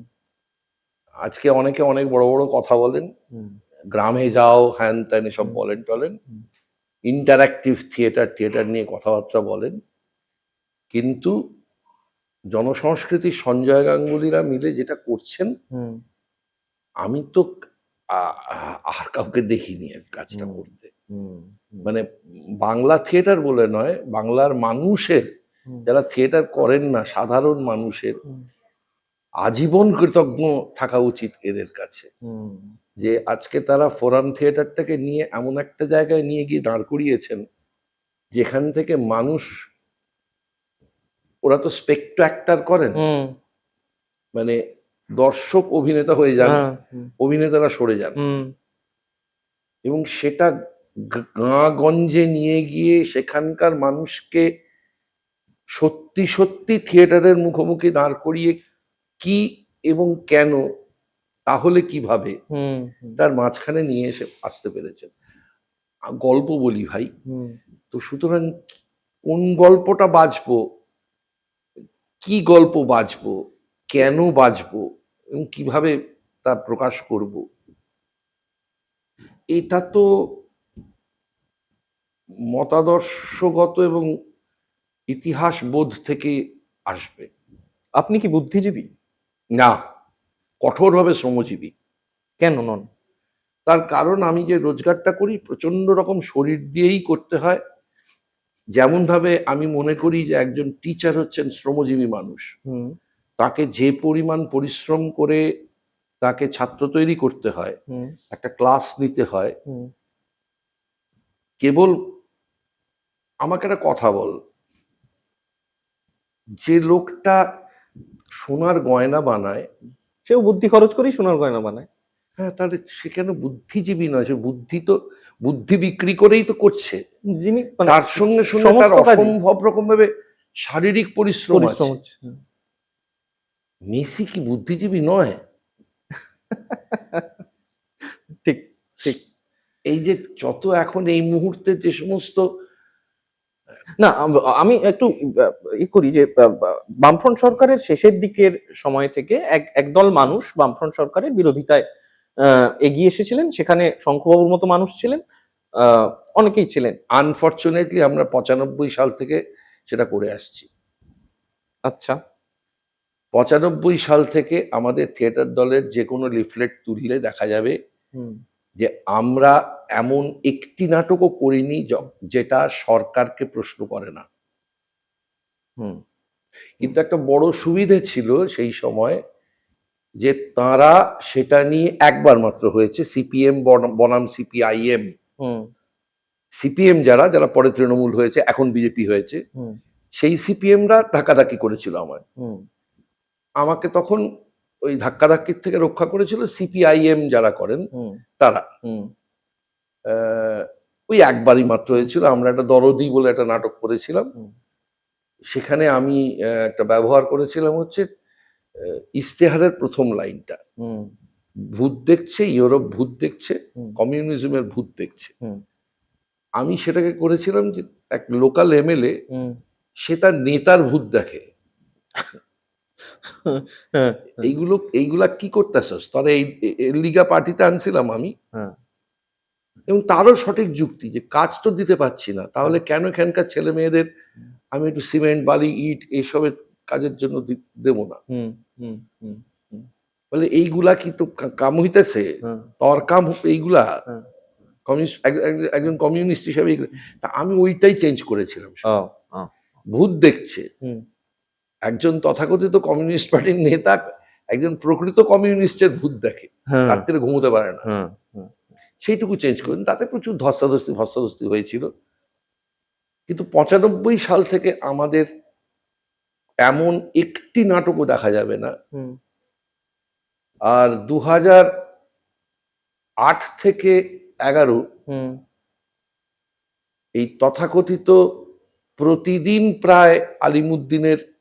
আজকে অনেকে অনেক বড় বড় কথা বলেন, হুম, গ্রামে যাও হ্যান ত্যান এসব হুম, বলেন টলেন, হুম, ইন্টারঅ্যাক্টিভ থিয়েটার টিয়েটার নিয়ে কথাবার্তা বলেন, কিন্তু জনসংস্কৃতি সঞ্জয় গাঙ্গুলিরা মিলে যেটা করছেন, হুম, আমি তো আর কাউকে দেখিনি আর কাজটা হুম, করতে। হুম, হুম, মানে বাংলা থিয়েটার বলে নয়, বাংলার মানুষের হুম, যারা থিয়েটার করেন না, সাধারণ মানুষের হুম, আজীবন কৃতজ্ঞ থাকা উচিত এদের কাছে, হুম, যে আজকে তারা ফোরাম থিয়েটারটাকে নিয়ে এমন একটা জায়গায় নিয়ে গিয়ে দাঁড় করিয়েছেন যেখান থেকে মানুষ, ওরা তো স্পেক্টাক্টার করেন, হুম, মানে দর্শক অভিনেতা হয়ে যান, হ্যাঁ, হুম, অভিনেতারা সরে যান, হুম, এবং সেটা গাঁ-গঞ্জে নিয়ে গিয়ে সেখানকার মানুষকে সত্যি সত্যি থিয়েটারের মুখোমুখি দাঁড় করিয়ে কি এবং কেন, তাহলে কিভাবে, হুম, হুম, তার মাঝখানে নিয়ে এসে আসতে পেরেছেন। গল্প বলি ভাই, হুম, তো সুতরাং কোন গল্পটা বাঁচবো, কি গল্প বাঁচবো, কেন বাঁচবো এবং কিভাবে তা প্রকাশ করব, এটা তো মতাদর্শগত এবং ইতিহাস বোধ থেকে আসবে। আপনি কি বুদ্ধিজীবী? না, কঠোরভাবে শ্রমজীবী। কেন নন? তার কারণ আমি যে রোজগারটা করি প্রচন্ড রকম শরীর দিয়েই করতে হয়। যেমন ভাবে আমি মনে করি যে একজন টিচার হচ্ছেন শ্রমজীবী মানুষ, হুম, তাকে যে পরিমাণ পরিশ্রম করে তাকে ছাত্র তৈরি করতে হয়, হুম, একটা ক্লাস নিতে হয়, হুম, কেবল আমাকে একটা কথা বল, যে লোকটা সোনার গয়না বানায়, সেও বুদ্ধি খরচ করেই সোনার গয়না বানায়। হ্যাঁ, তাহলে সে কেন বুদ্ধিজীবী নয়? সে বুদ্ধি তো বুদ্ধি বিক্রি করেই তো করছে। যিনি মানে তার সঙ্গে সঙ্গে তার সমস্ত কাজই অসম্ভব রকম ভাবে শারীরিক পরিশ্রম পরিশ্রম আছে। হচ্ছে। হুম। মেসি কি বুদ্ধিজীবী নয়? ঠিক, ঠিক। এই যে যত এখন এই মুহূর্তে যে সমস্ত, না আমি একটু করি যে বামফ্রন্ট সরকারের শেষের দিকের সময় থেকে একদল মানুষ বামফ্রন্ট সরকারের বিরোধিতায় এগিয়ে এসেছিলেন। সেখানে শঙ্খবাবুর মতো মানুষ ছিলেন, অনেকেই ছিলেন। আনফরচুনেটলি আমরা 95 সাল থেকে সেটা করে আসছি। আচ্ছা। 95 সাল থেকে আমাদের থিয়েটার দলের যে কোনো লিফলেট তুললে দেখা যাবে হুম, যে আমরা এমন একটি নাটকও করিনি যেটা সরকারকে প্রশ্ন করে না। হুম, কিন্তু একটা বড় সুবিধে ছিল সেই সময় যে তাঁরা সেটা নিয়ে একবার মাত্র হয়েছে, সিপিএম বনাম সিপিআইএম, হুম, সিপিএম যারা যারা পরে তৃণমূল হয়েছে এখন বিজেপি হয়েছে, হুম, সেই সিপিএমরা ধাক্কাধাক্কি করেছিল আমায়। হুম, আমাকে তখন ওই ধাক্কাধাক্কির থেকে রক্ষা করেছিল সিপিআইএম যারা করেন হুম, তারা। হুম, ওই একবারই মাত্র হয়েছিল। আমরা একটা দরদি বলে একটা নাটক করেছিলাম, হুম, সেখানে আমি একটা ব্যবহার করেছিলাম হচ্ছে ইশতেহারের প্রথম লাইনটা, হুম, ভূত দেখছে, ইউরোপ ভূত দেখছে, হুম, কমিউনিজমের ভূত দেখছে। হুম, আমি সেটাকে করেছিলাম যে এক লোকাল এমএলএ হুম, সে তার নেতার ভূত দেখে। হ্যাঁ, এইগুলা কি করতেছস তোরা? এই লিগা পার্টিতে আনছিলাম আমি, হ্যাঁ, এবং তারও সঠিক যুক্তি যে কাজ তো দিতে পারছি না, তাহলে কেন এখানকার ছেলে মেয়েদের আমি একটু সিমেন্ট বালি ইট এইসবের কাজের জন্য দেবো না? হুম, হুম, হুম, হুম, বলে এইগুলা কি তো কাম হইতেছে? হ্যাঁ, তোর কাম এইগুলা হ্যাঁ, কমিউনিস্ট, একজন কমিউনিস্ট হিসাবে তা আমি ওইটাই চেঞ্জ করেছিলাম। ও, ও, ভূত দেখছে হুম, একজন তথাকথিত কমিউনিস্ট পার্টির নেতা, একজন প্রকৃত কমিউনিস্টের ভূত দেখে, হ্যাঁ, রাত্রে ঘুমোতে পারে না। হ্যাঁ, হ্যাঁ, সেইটুকু চেঞ্জ করুন, তাতে প্রচুর ধস্তাধস্তি হয়েছিল। কিন্তু 95 সাল থেকে আমাদের এমন একটি নাটকও দেখা যাবে না। হুম, আর 2008 থেকে 11 হুম, এই তথাকথিত প্রতিদিন প্রায় আলিমুদ্দিনের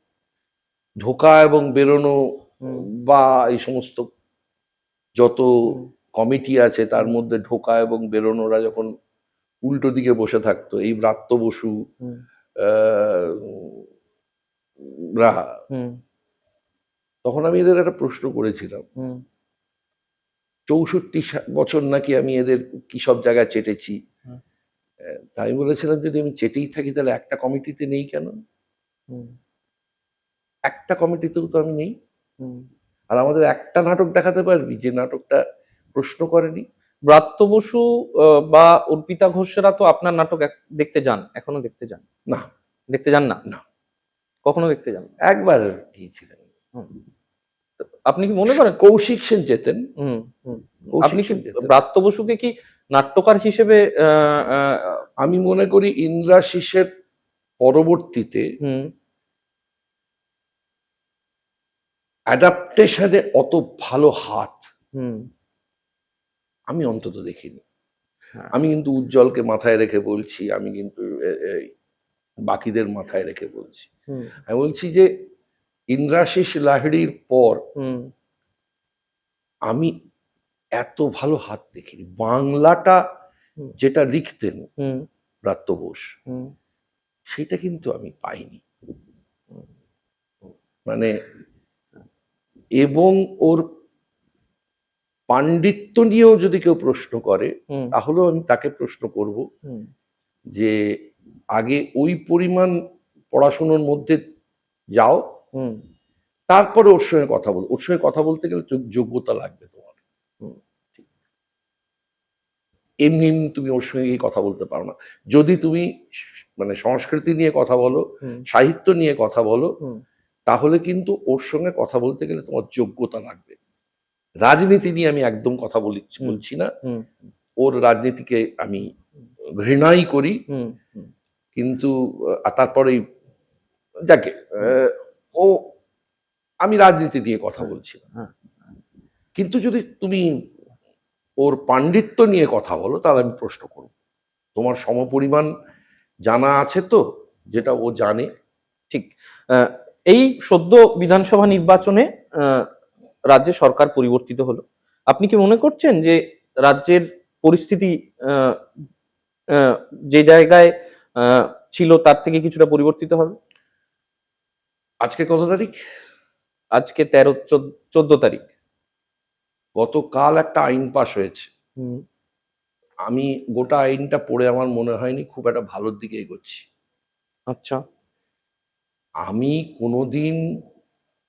ঢোকা এবং বেরোনো হুম, বা এই সমস্ত যত হুম, কমিটি আছে তার মধ্যে ঢোকা এবং বেরোনোরা যখন উল্টো দিকে বসে থাকতো, এই ব্রাত্য বসু হুম, আহ, রা, হুম, তখন আমি এদের একটা প্রশ্ন করেছিলাম, হুম, 64 বছর নাকি আমি এদের কি সব জায়গায় চেটেছি। হুম, তা আমি বলেছিলাম যদি আমি চেটেই থাকি তাহলে একটা কমিটিতে নেই কেন? হুম, একটা কমিটিতেও তো আমি নেই। হুম। আর আমাদের একটা নাটক দেখাতে পারবি যে নাটকটা প্রশ্ন করেনি? ব্রাত্য বসু বা অর্পিতা ঘোষেরা তো আপনার নাটক দেখতে যান, এখনো দেখতে যান? না, দেখতে যান না? না, কখনো দেখতে যান না? একবার গিয়েছিলেন। হুম। তো আপনি কি মনে করেন? কৌশিক সেন যেতেন। হুম, হুম। কৌশিক আপনি কি সেন যেতেন। ব্রাত্য বসুকে কি নাট্যকার হিসেবে আমি মনে করি ইন্দ্রাশিসের পরবর্তীতে হুম, অ্যাডাপ্টেশনে অত ভালো হাত হুম, আমি অন্তত দেখিনি। হ্যাঁ, আমি কিন্তু উজ্জ্বলকে মাথায় রেখে বলছি, আমি কিন্তু বাকিদের মাথায় রেখে বলছি, হুম, আমি বলছি যে ইন্দ্রাশিস লাহিড়ির পর হুম, আমি এত ভালো হাত দেখিনি। বাংলাটা হুম, যেটা লিখতেন হুম, ব্রাত্য বোস, হুম, সেটা কিন্তু আমি পাইনি। হুম, মানে, এবং ওর পাণ্ডিত্য নিয়েও যদি কেউ প্রশ্ন করে হুম, তাহলেও আমি তাকে প্রশ্ন করব হুম, যে আগে ওই পরিমাণ পড়াশুনোর মধ্যে যাও, হুম, তারপরে ওর সঙ্গে কথা বল। ওর সঙ্গে কথা বলতে গেলে যোগ্যতা লাগবে তোমার। হুম, এমনি এমনি তুমি ওর সঙ্গে গিয়ে কথা বলতে পারো না। যদি তুমি মানে সংস্কৃতি নিয়ে কথা বলো, হুম, সাহিত্য নিয়ে কথা বলো, হুম, তাহলে কিন্তু ওর সঙ্গে কথা বলতে গেলে তোমার যোগ্যতা লাগবে। রাজনীতি নিয়ে আমি একদম কথা বলছি না। হুম, ওর রাজনীতিকে আমি ঘৃণাই করি, হুম, হুম, কিন্তু তারপরেই যাকে ও, আমি রাজনীতি নিয়ে কথা হ্যাঁ, বলছি না। হ্যাঁ, কিন্তু যদি তুমি ওর পাণ্ডিত্য নিয়ে কথা বলো তাহলে আমি প্রশ্ন করব, তোমার সমপরিমাণ জানা আছে তো, যেটা ও জানে? ঠিক। আহ, এই সদ্য বিধানসভা নির্বাচনে আহ, রাজ্যে সরকার পরিবর্তিত হলো। আপনি কি মনে করছেন যে রাজ্যের পরিস্থিতি আহ, আহ, যে জায়গায় আহ, ছিল তার থেকে কিছুটা পরিবর্তিত হবে? আজকে কত তারিখ? আজকে 14 তারিখ। গতকাল একটা আইন পাশ হয়েছে। হুম, আমি গোটা আইনটা পড়ে আমার মনে হয়নি খুব একটা ভালোর দিকে এগোচ্ছি। আচ্ছা। আমি কোনোদিন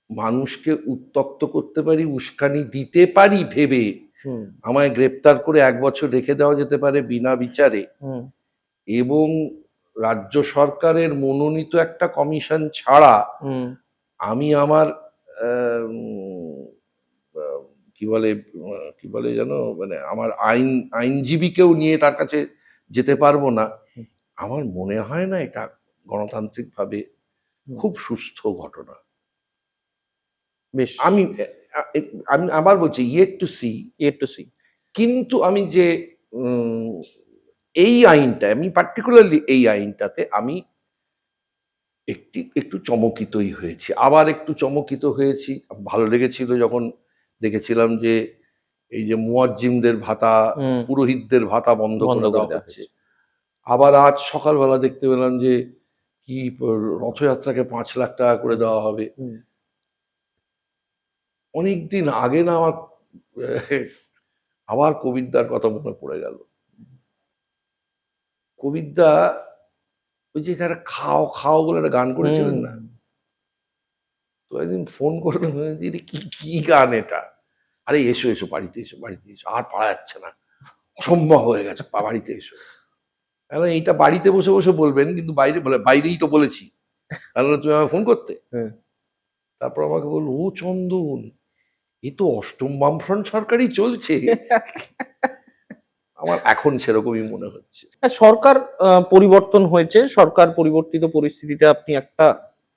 মানুষকে উত্ত্যক্ত করতে পারি, উস্কানি দিতে পারি ভেবে হুম, আমায় গ্রেপ্তার করে 1 বছর রেখে দেওয়া যেতে পারে বিনা বিচারে, হুম, এবং রাজ্য সরকারের মনোনীত একটা কমিশন ছাড়া হুম, আমি আমার উম, আহ, কি বলে যেন, মানে আমার আইনজীবীকেও নিয়ে তার কাছে যেতে পারবো না। হুম, আমার মনে হয় না এটা গণতান্ত্রিকভাবে হুম। খুব সুস্থ ঘটনা। বেশ। আমি আমি আবার বলছি yet to see. Yet to see. কিন্তু আমি যে উম, এই আইনটা, আমি পার্টিকুলারলি এই আইনটাতে আমি একটু চমকিতই হয়েছি, আবার একটু চমকিত হয়েছি। ভালো লেগেছিল যখন দেখেছিলাম যে এই যে মুয়াজ্জিমদের ভাতা, হুম, পুরোহিতদের ভাতা বন্ধ বন্ধ করে করে দেওয়া দেওয়া হচ্ছে। হয়েছে। আবার আজ সকালবেলা দেখতে পেলাম যে কি রথযাত্রাকে 5 লাখ টাকা করে দেওয়া হবে। অনেকদিন আগে না আমার আবার কবিরদার কথা মনে পড়ে গেল। কবিরদা ওই যে একটা খাও খাও বলে একটা গান করেছিলেন না, তো একদিন ফোন করলাম, কি কি গান এটা? আরে এসো এসো, বাড়িতে এসো, বাড়িতে এসো, আর পারা যাচ্ছে না, অসম্ভব হয়ে গেছে, বাড়িতে এসো। কারণ এইটা বাড়িতে বসে বসে বলবেন, কিন্তু বাইরে বলে বাইরেই তো বলেছি, তাহলে তুমি আমাকে ফোন করতে। তারপর আমাকে বললো, ও চন্দন, এ তো অষ্টম বামফ্রন্ট সরকারই চলছে। আমার এখন সেরকমই মনে হচ্ছে। সরকার পরিবর্তন হয়েছে, সরকার পরিবর্তিত পরিস্থিতিতে আপনি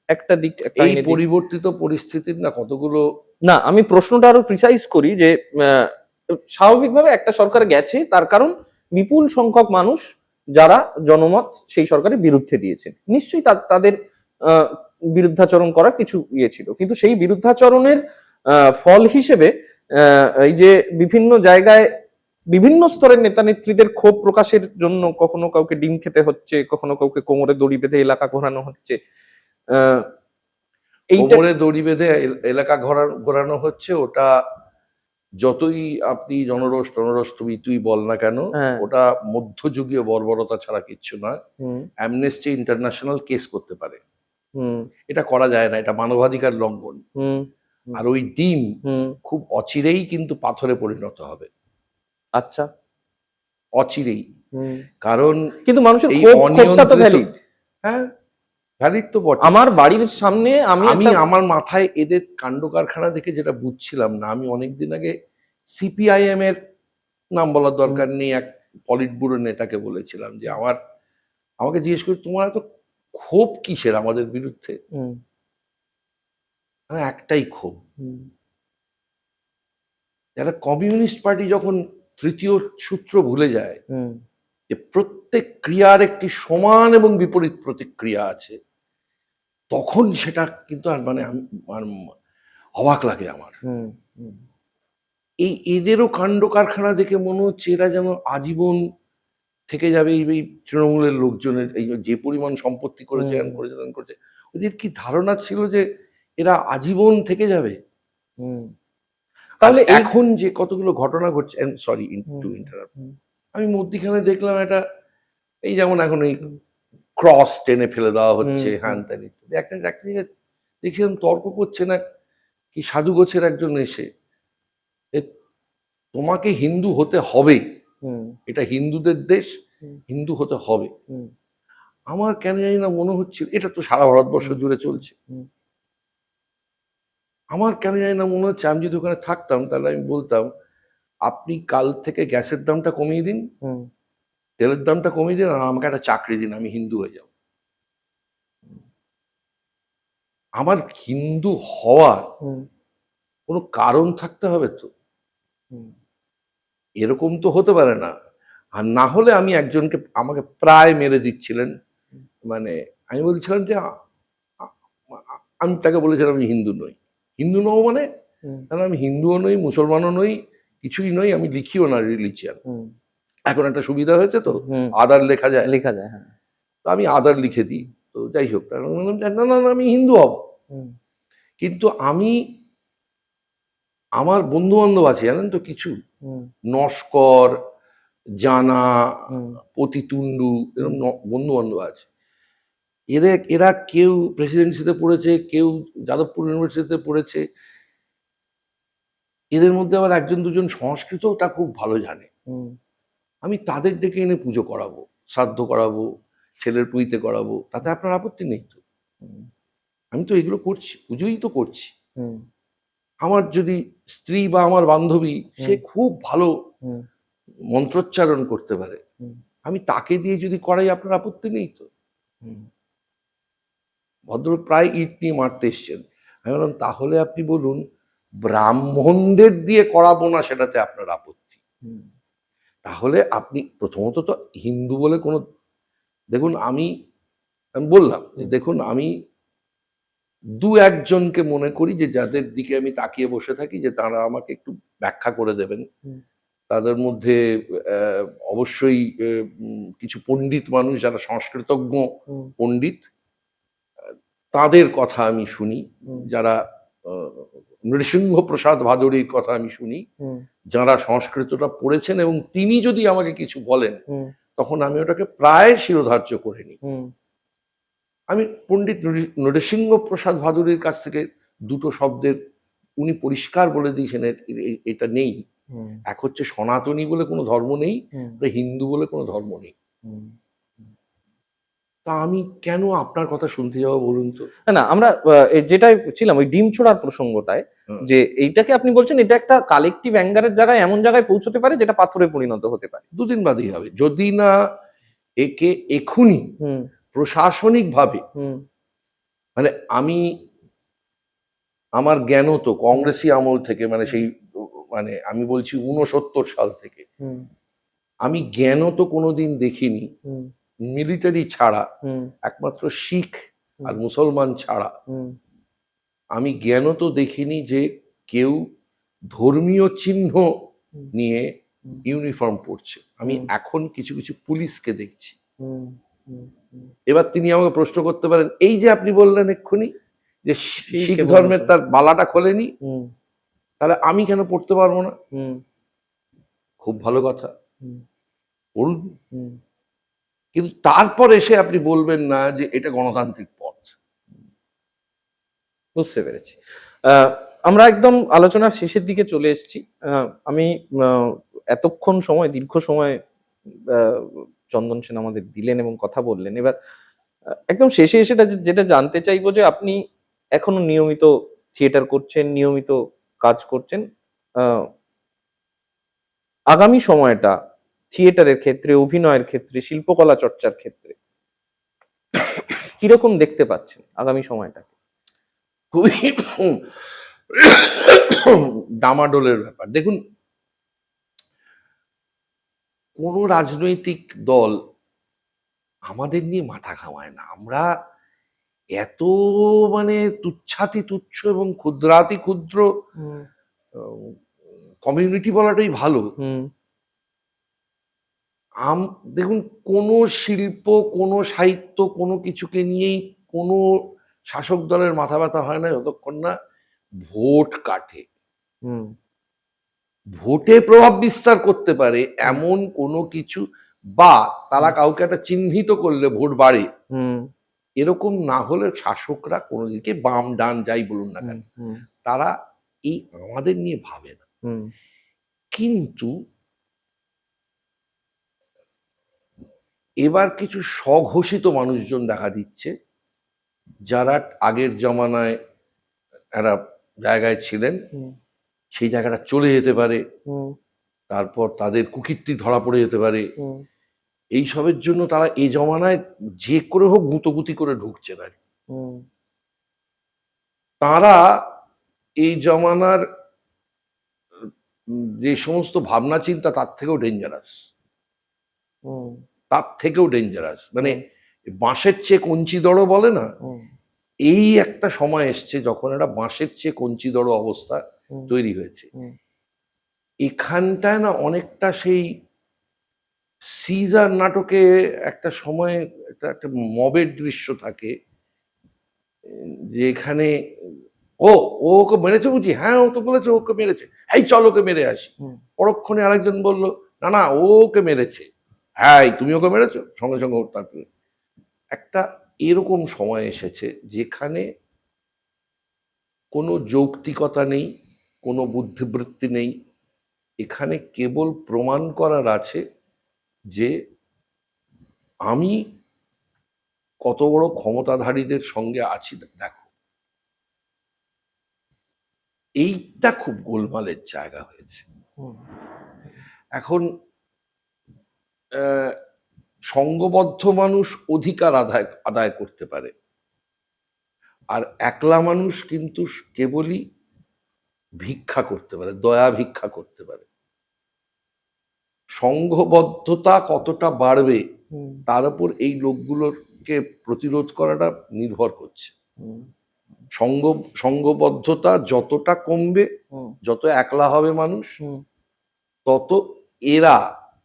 একটা দিক এই পরিবর্তিত পরিস্থিতির না কতগুলো, না আমি প্রশ্নটা আরো প্রিসাইজ করি যে স্বাভাবিকভাবে একটা সরকার গেছে তার কারণ বিপুল সংখ্যক মানুষ যারা জনমত সেই সরকারের বিরুদ্ধে দিয়েছেন, নিশ্চয়ই তাদের বিরুদ্ধাচরণ করার কিছু ইয়ে ছিল, কিন্তু সেই বিরুদ্ধাচরণের ফল হিসেবে এই যে বিভিন্ন জায়গায় বিভিন্ন স্তরের নেতা নেত্রীদের ক্ষোভ প্রকাশের জন্য কখনো কাউকে ডিম খেতে হচ্ছে, কখনো কাউকে কোমরে দড়ি বেঁধে এলাকা ঘোরানো হচ্ছে, কোমরে দড়ি বেঁধে এলাকা ঘোরানো হচ্ছে। ওটা যতই আপনি জনরোষ টনরোষ তুই বল না কেন, ওটা মধ্যযুগীয় বর্বরতা ছাড়া কিচ্ছু নয়। অ্যামনেস্টি ইন্টারন্যাশনাল কেস করতে পারে, এটা করা যায় না, এটা মানবাধিকার লঙ্ঘন। আর ওই ডিম খুব অচিরেই কিন্তু পাথরে পরিণত হবে। আচ্ছা, অচিরেই। কারণ কিন্তু মানুষের ক্ষোভটা তো ভ্যালিড। হ্যাঁ, ভ্যালিড তো বটে। আমার বাড়ির সামনে আমি আমার মাথায় এদের কাণ্ড কারখানা দেখে যেটা বুঝছিলাম না, আমি অনেকদিন আগে সিপিআইএম এর নাম বলার দরকার নেই, এক পলিট ব্যুরো নেতাকে বলেছিলাম যে আমাকে জিজ্ঞেস করি, তোমার এত ক্ষোভ কিসের আমাদের বিরুদ্ধে? একটাই ক্ষোভ, যারা কমিউনিস্ট পার্টি যখন তৃতীয় সূত্র ভুলে যায় যে প্রত্যেক ক্রিয়ার একটি সমান এবং বিপরীত প্রতিক্রিয়া আছে, তখন সেটা কিন্তু আর মানে অবাক লাগে আমার। এদেরও কাণ্ড কারখানা দেখে মনে হচ্ছে এরা যেন আজীবন থেকে যাবে। এই তৃণমূলের লোকজনের এই যে পরিমাণ সম্পত্তি করেছে করেছে, ওদের কি ধারণা ছিল যে এরা আজীবন থেকে যাবে? তাহলে এখন যে কতগুলো ঘটনা ঘটছে, সরি টু ইন্টারাপ্ট, আমি মধ্যখানে দেখলাম একটা, এই যেমন এখন এই ক্রস টেনে ফেলে দেওয়া হচ্ছে, হ্যান ত্যান ইত্যাদি, একটা দেখছিলাম তর্ক করছে না কি সাধু গোছের একজন এসে, তোমাকে হিন্দু হতে হবে, এটা হিন্দুদের দেশ, হিন্দু হতে হবে। আমার কেন জানি না মনে হচ্ছে, এটা তো সারা ভারতবর্ষ জুড়ে চলছে, আমার কেন জানি না মনে হচ্ছে আমি যদি ওখানে থাকতাম তাহলে আমি বলতাম, আপনি কাল থেকে গ্যাসের দামটা কমিয়ে দিন, তেলের দামটা কমিয়ে দিন, আর আমাকে একটা চাকরি দিন, আমি হিন্দু হয়ে যাব। আমার হিন্দু হওয়ার কোনো কারণ থাকতে হবে তো, এরকম তো হতে পারে না। আর না হলে আমি একজনকে আমাকে প্রায় মেরে দিচ্ছিলেন, মানে আমি বলছিলাম যে আমি তাকে বলেছিলাম আমি হিন্দু নই। হিন্দু নও মানে? কারণ আমি হিন্দুও নই, মুসলমানও নই, কিছুই নই, আমি লিখিও না রিলিজিয়ান। এখন একটা সুবিধা হয়েছে তো, আদার লেখা যায়, হ্যাঁ, তো আমি আদার লিখে দিই। তো যাই হোক, কারণ বললাম না না আমি হিন্দু হব। কিন্তু আমার বন্ধু বান্ধব আছে জানেন তো, কিছু নস্কর, জানা, পতিতুন্ডু, এরকম বন্ধু বান্ধব আছে। এরা কেউ প্রেসিডেন্সিতে পড়েছে, কেউ যাদবপুর ইউনিভার্সিটিতে পড়েছে। এদের মধ্যে আবার একজন দুজন সংস্কৃতটা খুব ভালো জানে। আমি তাদের ডেকে এনে পুজো করাবো, শ্রাদ্ধ করাবো, ছেলের পুঁইতে করাবো, তাতে আপনার আপত্তি নেই তো? আমি তো এগুলো করছি, পুজোই তো করছি। আমার যদি স্ত্রী বা আমার বান্ধবী, সে খুব ভালো মন্ত্রোচ্চারণ করতে পারে, আমি তাকে দিয়ে যদি করাই, আপনার আপত্তি নেই তো? ভদ্রলোক প্রায় ইট নিয়ে মারতে এসছেন। আমি বললাম, তাহলে আপনি বলুন, ব্রাহ্মণদের দিয়ে করাবো না সেটাতে আপনার আপত্তি? তাহলে আপনি প্রথমত তো হিন্দু বলে কোনো, দেখুন আমি বললাম, দেখুন আমি দু একজনকে মনে করি যে যাদের দিকে আমি তাকিয়ে বসে থাকি, যে তারা আমাকে একটু ব্যাখ্যা করে দেবেন তাদের মধ্যে অবশ্যই কিছু পণ্ডিত মানুষ যারা সংস্কৃতজ্ঞ পণ্ডিত, তাদের কথা আমি শুনি। যারা নৃসিংহ প্রসাদ ভাদুড়ীর কথা আমি শুনি, যারা সংস্কৃতটা পড়েছেন, এবং তিনি যদি আমাকে কিছু বলেন তখন আমি ওটাকে প্রায় শিরোধার্য করে নিই। আমি পণ্ডিত নৃসিংহ প্রসাদ ভাদুড়ীর কাছ থেকে দুটো শব্দের উনি পরিষ্কার বলে দিয়েছেন এটা নেই। এক হচ্ছে সনাতনী বলে কোনো ধর্ম নেই, হিন্দু বলে কোনো ধর্ম নেই। তা আমি কেন আপনার কথা শুনতে যাবো বলুন তো? না, আমরা যেটা ছিলাম ওই ডিম ছোড়ার প্রসঙ্গটায়, যে এইটাকে আপনি বলছেন এটা একটা কালেকটিভ অ্যাঙ্গারের জায়গায় এমন জায়গায় পৌঁছতে পারে যেটা পাথরে পরিণত হতে পারে। দুদিন বাদেই হবে যদি না একে এখুনি প্রশাসনিক ভাবে, মানে আমি আমার জ্ঞান তো কংগ্রেসি আমল থেকে, মানে সেই মানে আমি বলছি 69 সাল থেকে আমি জ্ঞান তো কোনোদিন দেখিনি মিলিটারি ছাড়া, একমাত্র শিখ আর মুসলমান ছাড়া আমি জ্ঞান তো দেখিনি যে কেউ ধর্মীয় চিহ্ন নিয়ে ইউনিফর্ম পরছে। আমি এখন কিছু কিছু পুলিশকে দেখছি। এবার তিনি আমাকে প্রশ্ন করতে পারেন, এই যে আপনি বললেন এক্ষুনি যে শিখ ধর্মের তার বালাটা খোলেনি, তাহলে আমি কেন পড়তে পারবো না? খুব ভালো কথা, পড়ুন, কিন্তু তারপর এসে আপনি বলবেন না যে এটা গণতান্ত্রিক পথ। বুঝতে পেরেছি। আমরা একদম আলোচনার শেষের দিকে চলে এসেছি। আমি এতক্ষণ সময়, দীর্ঘ সময় চন্দন সেন আমাদের দিলেন এবং কথা বললেন। এবার একদম শেষে এসে যেটা জানতে চাইবো যে আপনি এখনো নিয়মিত থিয়েটার করছেন, নিয়মিত কাজ করছেন, আগামী সময়টা থিয়েটারের ক্ষেত্রে, অভিনয়ের ক্ষেত্রে, শিল্পকলা চর্চার ক্ষেত্রে কিরকম দেখতে পাচ্ছেন আগামী সময়টা? খুবই ডামাডোলের ব্যাপার। দেখুন, কোন রাজনৈতিক দল আমাদের নিয়ে মাথা ঘামায় না। আমরা এত মানে তুচ্ছাতি তুচ্ছ এবং ক্ষুদ্রাতি ক্ষুদ্র কমিউনিটি বলাটাই ভালো। দেখুন, কোনো শিল্প, কোনো সাহিত্য, কোনো কিছুকে নিয়েই কোনো শাসক দলের মাথা ব্যথা হয় না যতক্ষণ না ভোট কাটে। ভোটে প্রভাব বিস্তার করতে পারে এমন কোনো কিছু, বা তারা কাউকে একটা চিহ্নিত করলে ভোট বাড়ে, এরকম না হলে শাসকরা কোনোদিকে, বাম ডান যাই বলুন না কেন, তারা এই আমাদের নিয়ে ভাবে না। কিন্তু এবার কিছু স্বঘোষিত মানুষজন দেখা দিচ্ছে, যারা আগের জমানায় একটা জায়গায় ছিলেন, সেই জায়গাটা চলে যেতে পারে, তারপর তাদের কুকীর্তি ধরা পড়ে যেতে পারে। এই সবের জন্য তারা এই জমানায় যে করে হোক গুঁতোগুতি করে ঢুকছে না। তারা এই জমানার যে সমস্ত ভাবনা চিন্তা তার থেকেও ডেঞ্জারাস, মানে বাঁশের চেয়ে কঞ্চি দড়ো বলে না, এই একটা সময় এসছে যখন একটা বাঁশের চেয়ে কঞ্চি দড়ো অবস্থা তৈরি হয়েছে। এখানটায় না অনেকটা সেই সিজার নাটকে একটা সময় একটা মবের দৃশ্য থাকে, যেখানে ওকে মেরেছে বুঝি, হ্যাঁ ও তো বলেছে ওকে মেরেছে, এই চল ওকে মেরে আসি। পরক্ষণে আরেকজন বলল, না না ওকে মেরেছে, হ্যাঁ তুমি ওকে মেরেছো, সঙ্গে সঙ্গে তারপরে একটা এরকম সময় এসেছে যেখানে কোনো যৌক্তিকতা নেই, কোনো বুদ্ধিবৃত্তি নেই। এখানে কেবল প্রমাণ করার আছে যে আমি কত বড় ক্ষমতাধারীদের সঙ্গে আছি। দেখো, এইটা খুব গোলমালের জায়গা হয়েছে এখন। সংঘবদ্ধ মানুষ অধিকার আদায় করতে পারে, আর একলা মানুষ কিন্তু কেবলই ভিক্ষা করতে পারে, দয়া ভিক্ষা করতে পারে। সংঘবদ্ধতা কতটা বাড়বে তার উপর এই লোকগুলোকে প্রতিরোধ করাটা নির্ভর করছে। সংঘবদ্ধতা যতটা কমবে, যত একলা হবে মানুষ, তত এরা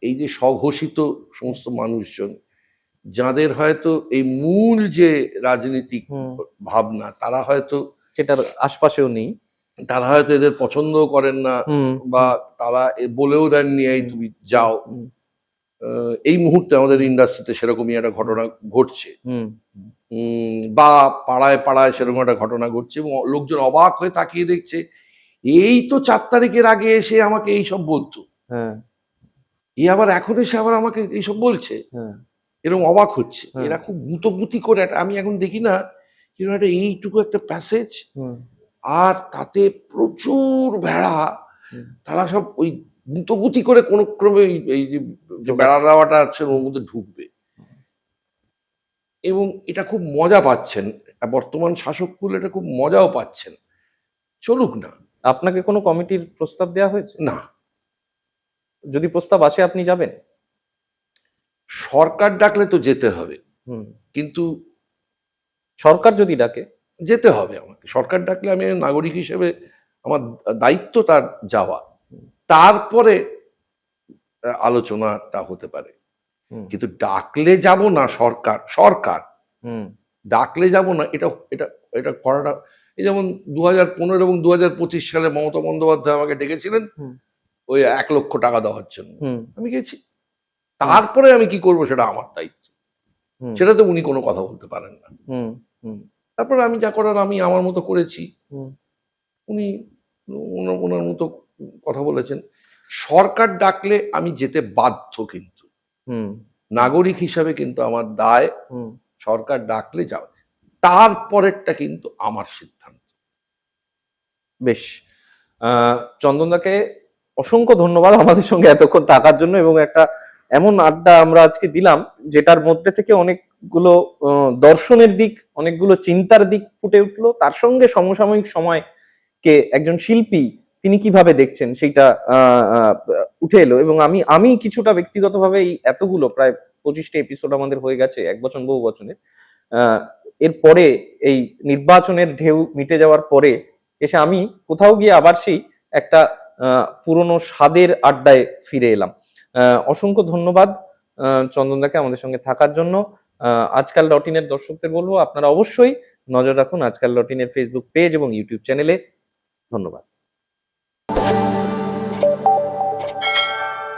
এই যে স্বঘোষিত সমস্ত মানুষজন, যাদের হয়তো এই মূল যে রাজনৈতিক ভাবনা, তারা হয়তো সেটার আশপাশেও নেই, তারা হয়তো এদের পছন্দও করেন না, বা তারা বলেও দেননি এই তুমি যাও। এই মুহূর্তে আমাদের ইন্ডাস্ট্রিতে সেরকমই একটা ঘটনা ঘটছে, বা পাড়ায় পাড়ায় সেরকম একটা ঘটনা ঘটছে, এবং লোকজন অবাক হয়ে তাকিয়ে দেখছে, এই তো 4 তারিখের আগে এসে আমাকে এইসব বলতো, এ আবার এখন এসে আবার আমাকে এইসব বলছে, এরকম অবাক হচ্ছে। এরা খুব গুঁতোগুঁতি করে আমি এখন দেখি না কিরকম একটা এইটুকু একটা প্যাসেজ, আর তাতে প্রচুর ভেড়া, তারা সব ওই গুঁতোগুঁতি করে কোন ক্রমে এই যে বেড়া দেওয়াটা আছে ওর মধ্যে ঢুকবে, এবং এটা খুব মজা পাচ্ছেন বর্তমান শাসককুল, এটা খুব মজাও পাচ্ছেন। চলুক না। আপনাকে কোনো কমিটির প্রস্তাব দেওয়া হয়েছে? না। যদি প্রস্তাব আসে আপনি যাবেন? সরকার ডাকলে তো যেতে হবে, কিন্তু সরকার যদি ডাকে যেতে হবে আমাকে। সরকার ডাকলে আমি নাগরিক হিসেবে আমার দায়িত্ব তার যাওয়া, তারপরে আলোচনাটা হতে পারে, কিন্তু ডাকলে যাব না। সরকার ডাকলে যাব না, এটা এটা এটা করাটা, এই যেমন 2015 এবং 2025 সালে মমতা বন্দ্যোপাধ্যায় আমাকে ডেকেছিলেন ওই 1 লক্ষ টাকা দেওয়ার জন্য, আমি গেছি। তারপরে আমি কি করবো সেটা আমার দায়িত্ব, সেটাতে উনি কোনো কথা বলতে পারেন না। তারপরে আমি যা করার আমি আমার মতো করেছি, উনি ওনার মতো কথা বলেছেন। সরকার ডাকলে আমি যেতে বাধ্য, কিন্তু নাগরিক হিসাবে কিন্তু আমার দায় সরকার ডাকলে যাওয়া, তারপরেরটা কিন্তু আমার সিদ্ধান্ত। বেশ, চন্দনদাকে অসংখ্য ধন্যবাদ আমাদের সঙ্গে এতক্ষণ থাকার জন্য, এবং একটা এমন আড্ডা আমরা আজকে দিলাম যেটার মধ্যে থেকে অনেকগুলো দর্শনের দিক, অনেকগুলো চিন্তার দিক ফুটে উঠলো, তার সঙ্গে সমসাময়িক সময়কে একজন শিল্পী তিনি কিভাবে দেখছেন সেইটা উঠে এলো। এবং আমি কিছুটা ব্যক্তিগতভাবে এই এতগুলো প্রায় 25টা এপিসোড আমাদের হয়ে গেছে, 1 বছর বহু বছরের, এরপরে এই নির্বাচনের ঢেউ মিটে যাওয়ার পরে এসে আমি কোথাও গিয়ে আবার সেই একটা পুরনো স্বাদের আড্ডায় ফিরে এলাম। অসংখ্য ধন্যবাদ চন্দনদাকে আমাদের সঙ্গে থাকার জন্য। আজকাল.in-এর দর্শকদের বলবো আপনারা অবশ্যই নজর রাখুন আজকাল.in-এর ফেসবুক পেজ এবং ইউটিউব চ্যানেলে। ধন্যবাদ।